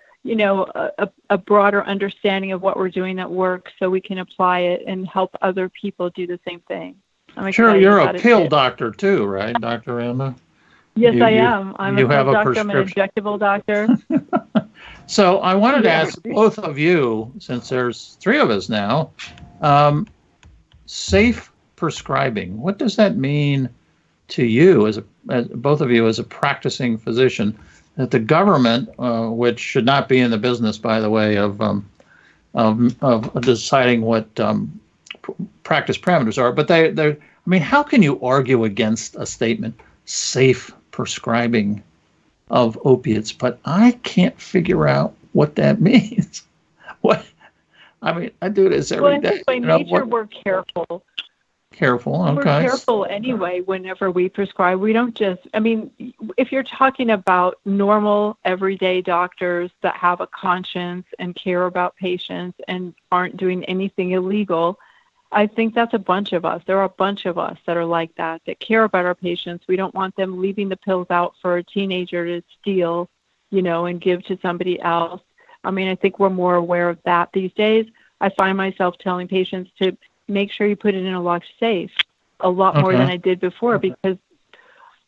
broader understanding of what we're doing that works so we can apply it and help other people do the same thing. I'm Sure, excited you're about a it pill too. doctor too, right, Dr. Aranda? Yes, I am. I'm a have pill a doctor. I'm an prescription. injectable doctor. So I wanted to Yeah. ask both of you, since there's three of us now, safe prescribing. What does that mean to you, as both of you, as a practicing physician? That the government, which should not be in the business, by the way, of deciding what practice parameters are, but I mean, how can you argue against a statement, safe prescribing of opiates? But I can't figure out what that means. What? I mean, I do this every Well, day. I think by nature we're careful. Careful, We're okay. careful anyway whenever we prescribe. We don't just, if you're talking about normal, everyday doctors that have a conscience and care about patients and aren't doing anything illegal, I think that's a bunch of us. There are a bunch of us that are like that care about our patients. We don't want them leaving the pills out for a teenager to steal, and give to somebody else. I think we're more aware of that these days. I find myself telling patients to make sure you put it in a locked safe a lot more than I did before, because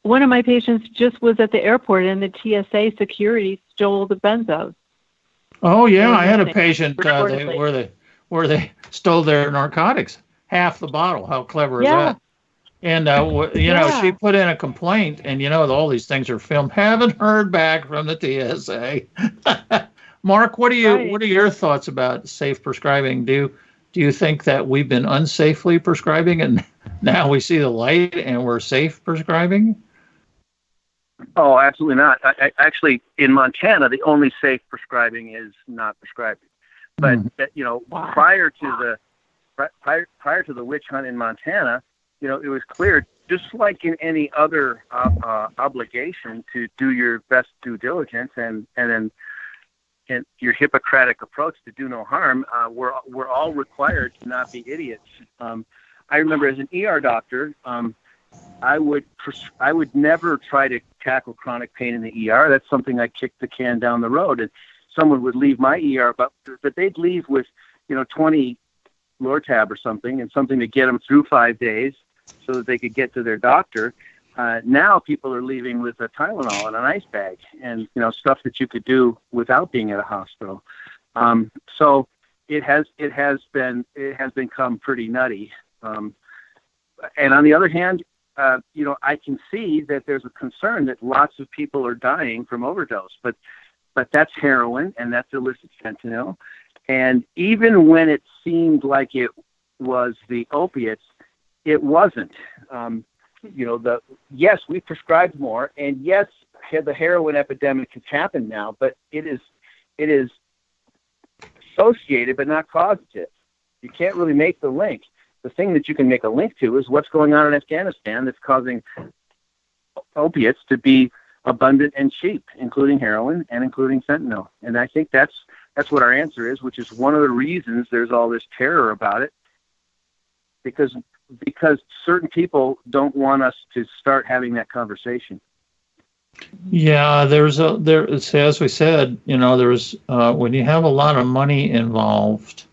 one of my patients just was at the airport and the TSA security stole the benzos. Oh yeah, I had a patient where they stole their narcotics, half the bottle. How clever is that? And she put in a complaint, and all these things are filmed. Haven't heard back from the TSA. Mark, what are your thoughts about safe prescribing? Do you think that we've been unsafely prescribing and now we see the light and we're safe prescribing? Oh, absolutely not. Actually, in Montana, the only safe prescribing is not prescribing. But prior to the witch hunt in Montana, it was clear, just like in any other obligation, to do your best due diligence and your Hippocratic approach to do no harm. We're all required to not be idiots. I remember as an ER doctor, I would never try to tackle chronic pain in the ER. That's something I kicked the can down the road. And someone would leave my ER, but they'd leave with 20 Lortab or something, and something to get them through 5 days so that they could get to their doctor. Now people are leaving with a Tylenol and an ice bag, and stuff that you could do without being at a hospital. So it has become pretty nutty. And on the other hand, I can see that there's a concern that lots of people are dying from overdose, but that's heroin and that's illicit fentanyl. And even when it seemed like it was the opiates, it wasn't. Yes, we prescribed more, and yes, the heroin epidemic has happened now, but it is associated but not causative. You can't really make the link. The thing that you can make a link to is what's going on in Afghanistan that's causing opiates to be abundant and cheap, including heroin and including fentanyl. And I think that's what our answer is, which is one of the reasons there's all this terror about it, because certain people don't want us to start having that conversation. Yeah, as we said, there's when you have a lot of money involved,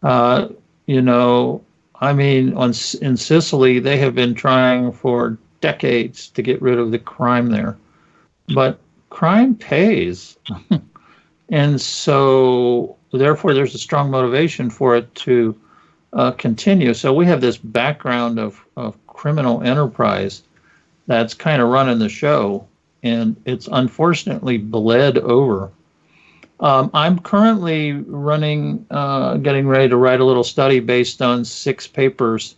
in Sicily, they have been trying for decades to get rid of the crime there, but crime pays. And so therefore there's a strong motivation for it to continue. So we have this background of criminal enterprise that's kind of running the show, and it's unfortunately bled over. I'm currently getting ready to write a little study based on 6 papers,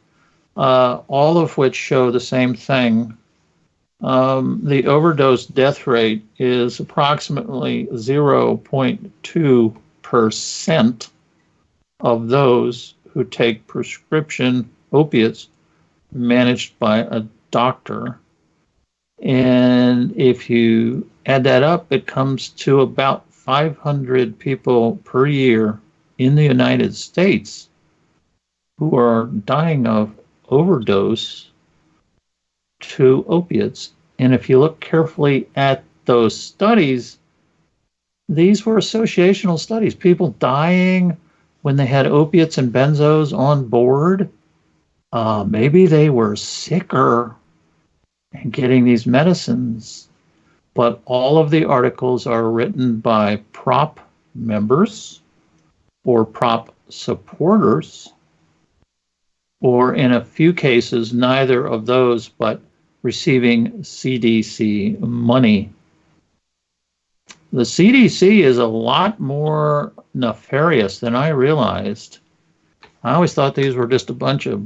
all of which show the same thing, the overdose death rate is approximately 0.2% of those who take prescription opiates managed by a doctor. And if you add that up, it comes to about 500 people per year in the United States who are dying of overdose to opiates. And if you look carefully at those studies, these were associational studies, people dying when they had opiates and benzos on board. Maybe they were sicker and getting these medicines, but all of the articles are written by prop members or prop supporters, or in a few cases, neither of those, but receiving CDC money. The CDC is a lot more nefarious than I realized. I always thought these were just a bunch of,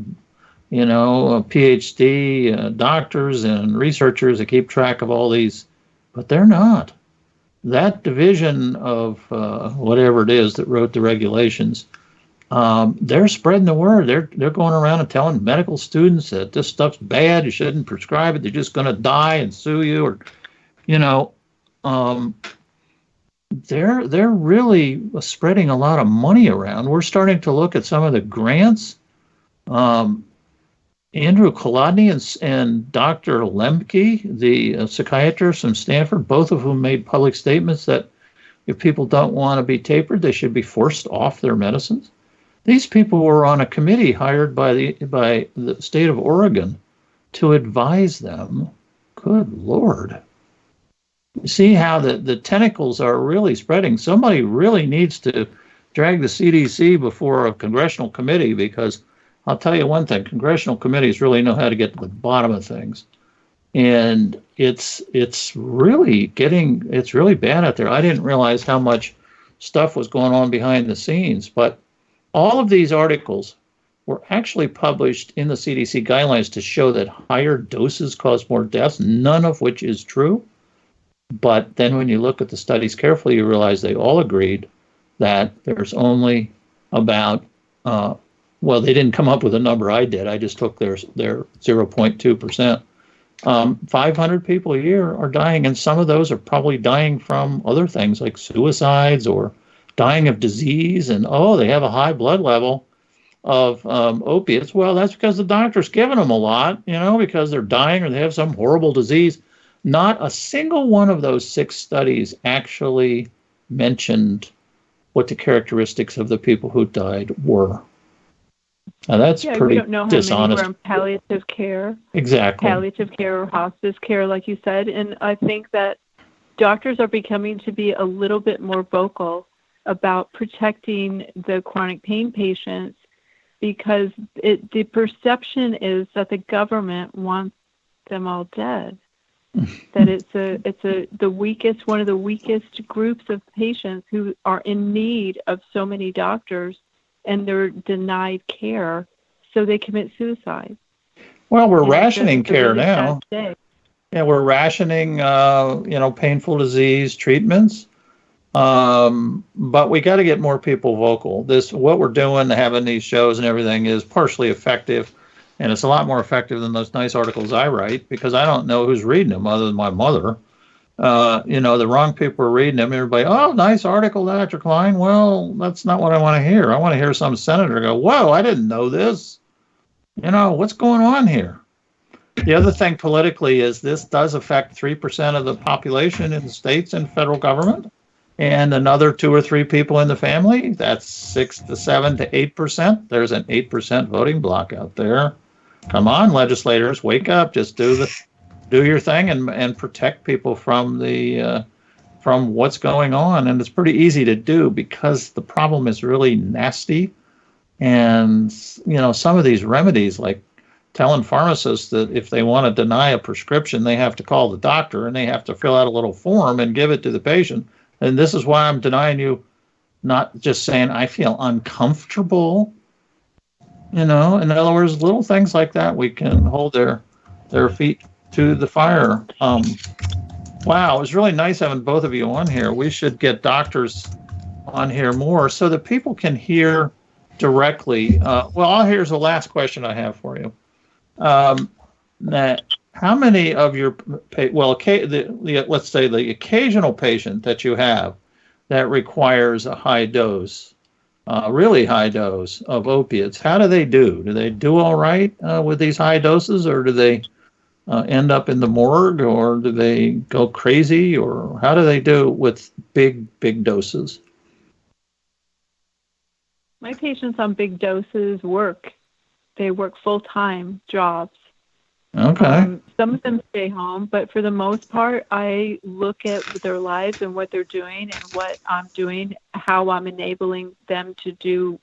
PhD doctors and researchers that keep track of all these, but they're not. That division of whatever it is that wrote the regulations, they're spreading the word. They're going around and telling medical students that this stuff's bad. You shouldn't prescribe it. They're just going to die and sue you, or, they're really spreading a lot of money around. We're starting to look at some of the grants. Andrew Kolodny and Dr. Lemke, the psychiatrist from Stanford, both of whom made public statements that if people don't want to be tapered, they should be forced off their medicines. These people were on a committee hired by the state of Oregon to advise them. Good Lord. You see how the tentacles are really spreading. Somebody really needs to drag the CDC before a congressional committee, because I'll tell you one thing, congressional committees really know how to get to the bottom of things. And it's really bad out there. I didn't realize how much stuff was going on behind the scenes, but all of these articles were actually published in the CDC guidelines to show that higher doses cause more deaths, none of which is true. But then when you look at the studies carefully, you realize they all agreed that there's only about, they didn't come up with a number I did. I just took their 0.2%. 500 people a year are dying, and some of those are probably dying from other things like suicides or dying of disease, and they have a high blood level of opiates. Well, that's because the doctor's giving them a lot, because they're dying or they have some horrible disease. Not a single one of those 6 studies actually mentioned what the characteristics of the people who died were. Now that's pretty dishonest. We don't know how many were in palliative care. Exactly. Palliative care or hospice care, like you said. And I think that doctors are becoming to be a little bit more vocal about protecting the chronic pain patients, because the perception is that the government wants them all dead. That it's the weakest, one of the weakest groups of patients who are in need of so many doctors, and they're denied care, so they commit suicide. Well, we're rationing care now. Yeah, we're rationing, painful disease treatments. But we got to get more people vocal. What we're doing, having these shows and everything, is partially effective. And it's a lot more effective than those nice articles I write, because I don't know who's reading them other than my mother. The wrong people are reading them. Everybody, nice article, Dr. Kline. Well, that's not what I want to hear. I want to hear some senator go, whoa, I didn't know this. What's going on here? The other thing politically is this does affect 3% of the population in the states and federal government, and another 2 or 3 people in the family. That's 6 to 7 to 8%. There's an 8% voting block out there. Come on, legislators, wake up! Just do your thing and protect people from from what's going on. And it's pretty easy to do, because the problem is really nasty. And some of these remedies, like telling pharmacists that if they want to deny a prescription, they have to call the doctor and they have to fill out a little form and give it to the patient. And this is why I'm denying you, not just saying I feel uncomfortable. In other words, little things like that, we can hold their feet to the fire. Wow, it was really nice having both of you on here. We should get doctors on here more so that people can hear directly. Here's the last question I have for you. That how many of your let's say the occasional patient that you have that requires a high dose, really high dose of opiates, how do they do? Do they do all right with these high doses, or do they end up in the morgue, or do they go crazy, or how do they do with big doses? My patients on big doses work. They work full-time jobs. Okay. Some of them stay home, but for the most part, I look at their lives and what they're doing and what I'm doing, how I'm enabling them to do,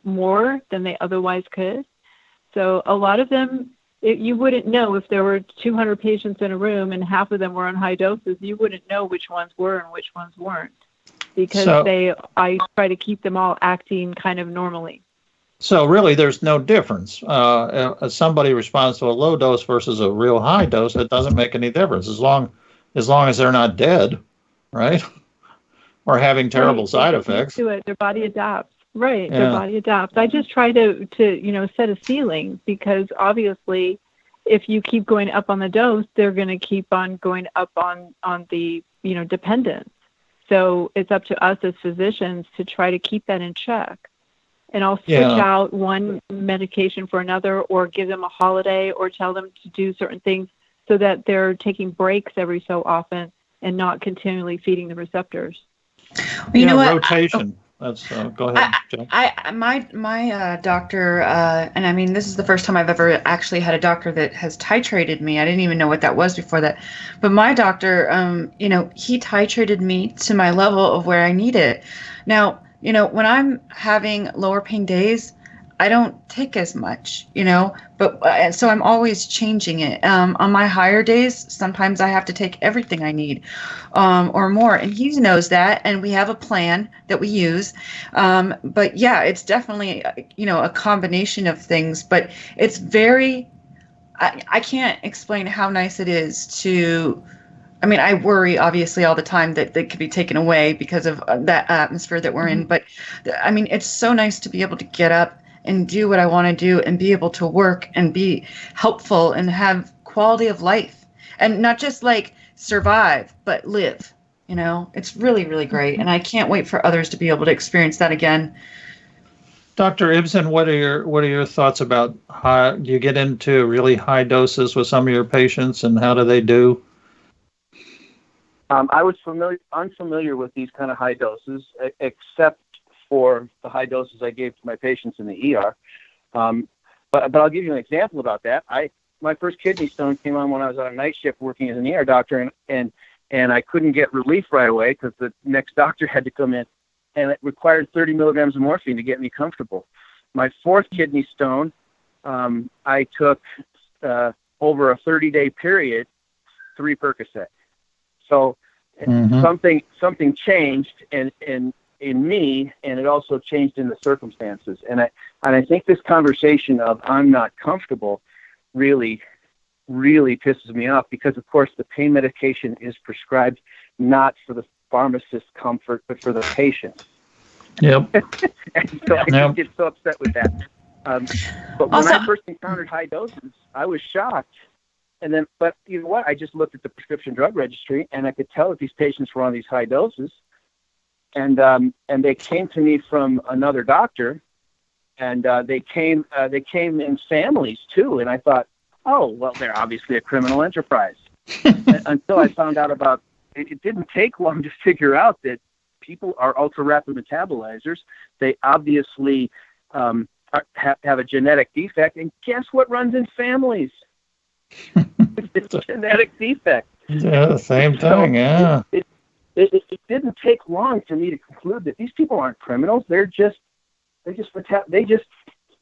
more than they otherwise could. So a lot of them, you wouldn't know if there were 200 patients in a room and half of them were on high doses. You wouldn't know which ones were and which ones weren't, because I try to keep them all acting kind of normally. So really, there's no difference. If somebody responds to a low dose versus a real high dose, it doesn't make any difference as long as they're not dead, right? Or having terrible side effects. Their body adapts. Right, yeah. Their body adapts. I just try to set a ceiling, because obviously, if you keep going up on the dose, they're going to keep on going up on the dependence. So it's up to us as physicians to try to keep that in check. And I'll switch out one medication for another, or give them a holiday, or tell them to do certain things so that they're taking breaks every so often and not continually feeding the receptors. Well, you know what? Rotation. That's go ahead, Jen. My doctor, and I mean, this is the first time I've ever actually had a doctor that has titrated me. I didn't even know what that was before that. But my doctor, he titrated me to my level of where I need it. Now, when I'm having lower pain days, I don't take as much, but so I'm always changing it. On my higher days, sometimes I have to take everything I need, or more. And he knows that, and we have a plan that we use. But yeah, it's definitely, a combination of things, but it's very, I can't explain how nice it is to, I worry obviously all the time that they could be taken away because of that atmosphere that we're in. But it's so nice to be able to get up and do what I want to do and be able to work and be helpful and have quality of life, and not just like survive, but live. It's really, really great. And I can't wait for others to be able to experience that again. Dr. Ibsen, what are your thoughts about how do you get into really high doses with some of your patients, and how do they do? I was unfamiliar with these kind of high doses, except for the high doses I gave to my patients in the ER. But I'll give you an example about that. My first kidney stone came on when I was on a night shift working as an ER doctor, and I couldn't get relief right away because the next doctor had to come in, and it required 30 milligrams of morphine to get me comfortable. My fourth kidney stone, I took over a 30-day period, 3 Percocet. So something changed in me, and it also changed in the circumstances. And I think this conversation of I'm not comfortable really, really pisses me off, because of course the pain medication is prescribed not for the pharmacist's comfort, but for the patient. Yep. And so I just get so upset with that. But when I first encountered high doses, I was shocked. But you know what? I just looked at the prescription drug registry, and I could tell that these patients were on these high doses. And they came to me from another doctor, and they came in families too. And I thought, oh, well, they're obviously a criminal enterprise. Until I found out about it. It didn't take long to figure out that people are ultra rapid metabolizers. They obviously have a genetic defect, and guess what runs in families? It's a genetic defect. Yeah, the same thing. Yeah. It didn't take long for me to conclude that these people aren't criminals. They just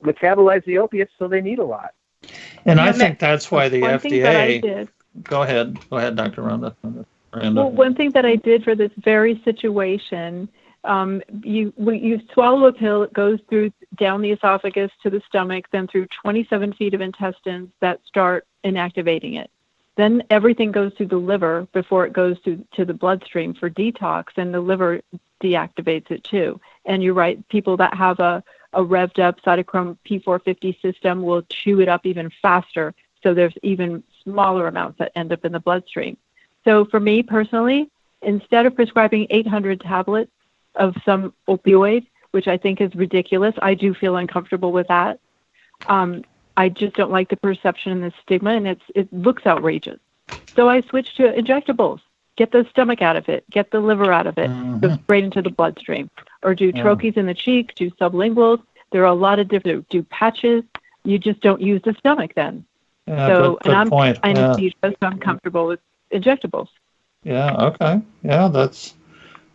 metabolize the opiates, so they need a lot. And I think that's why the FDA. Go ahead, Dr. Aranda. Well, one thing that I did for this very situation, you swallow a pill, it goes through down the esophagus to the stomach, then through 27 feet of intestines that start inactivating it. Then everything goes through the liver before it goes to the bloodstream for detox, and the liver deactivates it too. And you're right, people that have a revved up cytochrome P450 system will chew it up even faster. So there's even smaller amounts that end up in the bloodstream. So for me personally, instead of prescribing 800 tablets of some opioid, which I think is ridiculous, I do feel uncomfortable with that. I just don't like the perception and the stigma, and it looks outrageous. So I switched to injectables. Get the stomach out of it. Get the liver out of it. Go straight into the bloodstream. Or do troches in the cheek, do sublinguals. There are a lot of different, do patches. You just don't use the stomach then. Yeah, So, good and I'm point. anesthesia, so I'm comfortable with injectables. Yeah, okay. Yeah,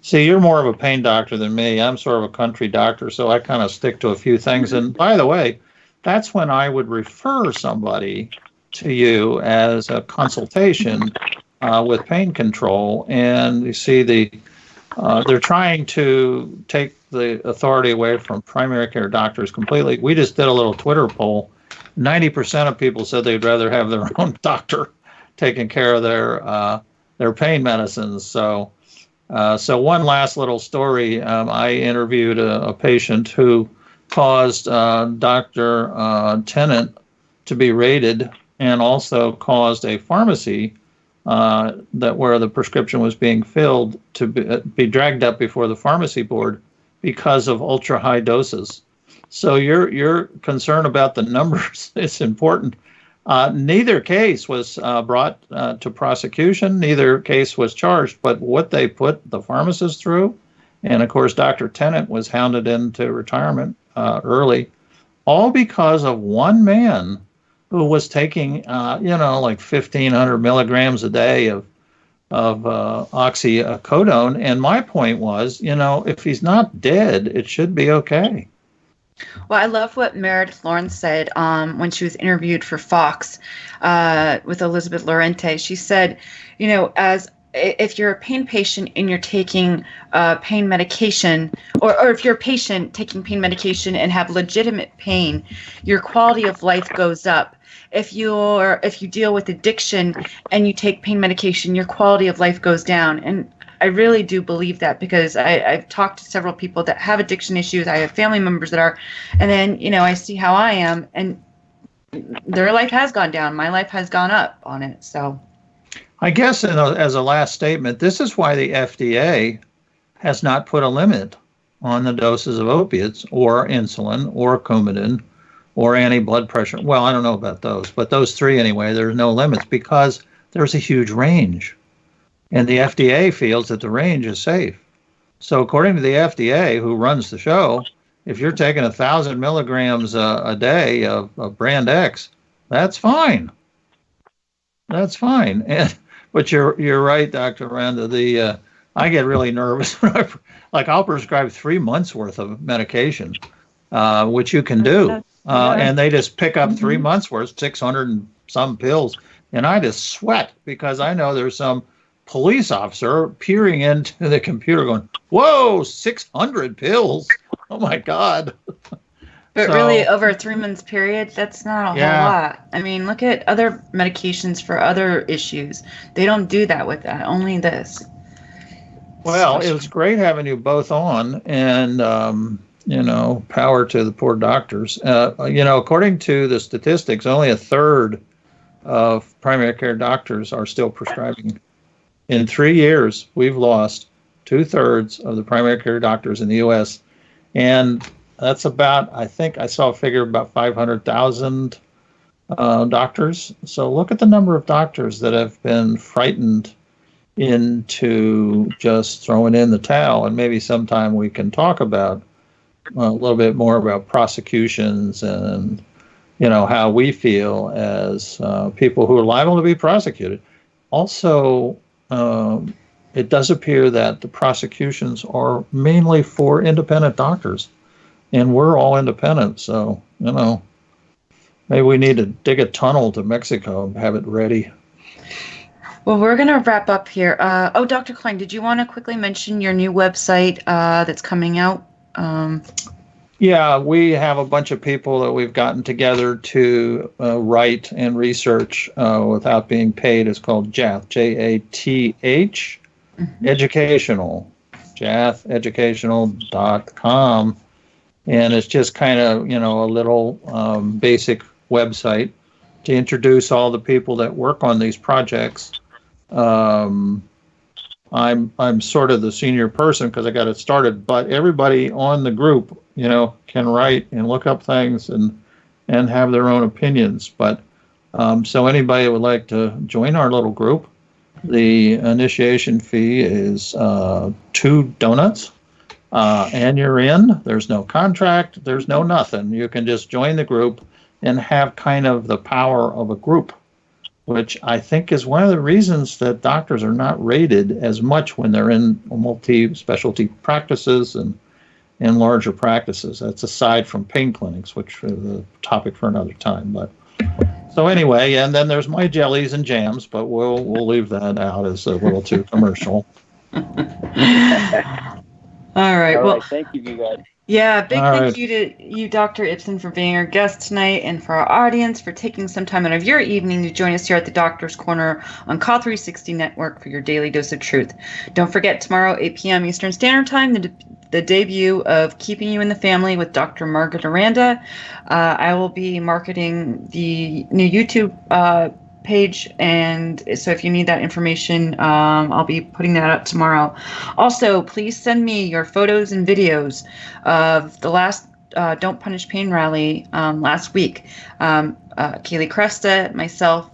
see, you're more of a pain doctor than me. I'm sort of a country doctor, so I kind of stick to a few things. And by the way, that's when I would refer somebody to you as a consultation with pain control. And you see, they're trying to take the authority away from primary care doctors completely. We just did a little Twitter poll. 90% of people said they'd rather have their own doctor taking care of their pain medicines. So one last little story. I interviewed a patient who caused Dr. Tennant to be raided, and also caused a pharmacy that where the prescription was being filled to be dragged up before the pharmacy board because of ultra high doses. So your concern about the numbers is important. Neither case was brought to prosecution. Neither case was charged. But what they put the pharmacist through, and of course, Dr. Tennant was hounded into retirement early, all because of one man who was taking, like 1,500 milligrams a day of oxycodone. And my point was, if he's not dead, it should be okay. Well, I love what Meredith Lawrence said when she was interviewed for Fox with Elizabeth Lorente. She said, if you're a pain patient and you're taking pain medication, or if you're a patient taking pain medication and have legitimate pain, your quality of life goes up. If you deal with addiction and you take pain medication, your quality of life goes down. And I really do believe that, because I've talked to several people that have addiction issues. I have family members that are, and then, I see how I am, and their life has gone down. My life has gone up on it. So I guess as a last statement, this is why the FDA has not put a limit on the doses of opiates or insulin or Coumadin or anti-blood pressure. Well, I don't know about those, but those three anyway, there's no limits because there's a huge range. And the FDA feels that the range is safe. So according to the FDA, who runs the show, if you're taking 1,000 milligrams a day of brand X, that's fine. That's fine. But you're right, Dr. Aranda. I get really nervous when I'll prescribe 3 months worth of medication, which you can do, and they just pick up 3 months worth, 600 and some pills, and I just sweat because I know there's some police officer peering into the computer going, whoa, 600 pills. Oh my God. But really, over a 3 months period, that's not a whole lot. I mean, look at other medications for other issues. They don't do that with that, only this. Well, it was great having you both on, and, power to the poor doctors. According to the statistics, only a third of primary care doctors are still prescribing. In 3 years, we've lost 2/3 of the primary care doctors in the U.S. And that's about, I think I saw a figure about 500,000 doctors. So look at the number of doctors that have been frightened into just throwing in the towel. And maybe sometime we can talk about a little bit more about prosecutions and, how we feel as people who are liable to be prosecuted. Also, it does appear that the prosecutions are mainly for independent doctors, and we're all independent. So, maybe we need to dig a tunnel to Mexico and have it ready. Well, we're going to wrap up here. Dr. Kline, did you want to quickly mention your new website that's coming out? Yeah, we have a bunch of people that we've gotten together to write and research without being paid. It's called JATH, J-A-T-H, educational, jatheducational.com. And it's just kind of, a little basic website to introduce all the people that work on these projects. I'm sort of the senior person because I got it started, but everybody on the group, can write and look up things and have their own opinions. But so anybody who would like to join our little group, the initiation fee is $2, and you're in. There's no contract. There's no nothing. You can just join the group and have kind of the power of a group, which I think is one of the reasons that doctors are not rated as much when they're in multi-specialty practices and larger practices. That's aside from pain clinics, which is a topic for another time. But so anyway, and then there's my jellies and jams, but we'll leave that out as a little too commercial. All right. Well, thank you guys. Yeah, big thank you to you, Dr. Ibsen, for being our guest tonight, and for our audience for taking some time out of your evening to join us here at the Doctor's Corner on Call 360 Network for your daily dose of truth. Don't forget, tomorrow, 8 p.m. Eastern Standard Time, the debut of Keeping You in the Family with Dr. Margaret Aranda. I will be marketing the new YouTube page, and so if you need that information, I'll be putting that up tomorrow. Also, please send me your photos and videos of the last Don't Punish Pain rally last week. Kaylee Cresta, myself,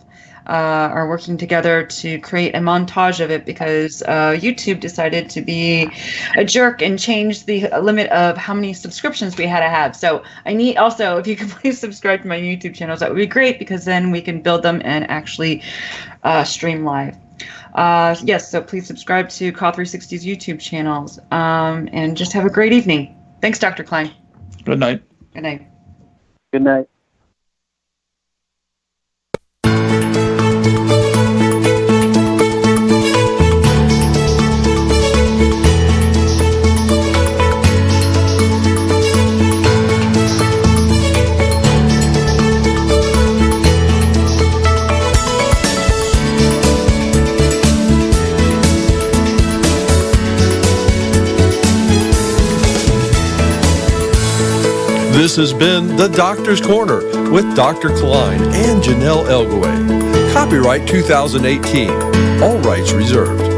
are working together to create a montage of it because YouTube decided to be a jerk and change the limit of how many subscriptions we had to have. So I need also, if you could please subscribe to my YouTube channels, that would be great, because then we can build them and actually stream live. Yes, so please subscribe to Call 360's YouTube channels, and just have a great evening. Thanks, Dr. Klein. Good night. Good night. Good night. This has been The Doctor's Corner with Dr. KLINE and JONELLE ELGAWAY. Copyright 2018. All rights reserved.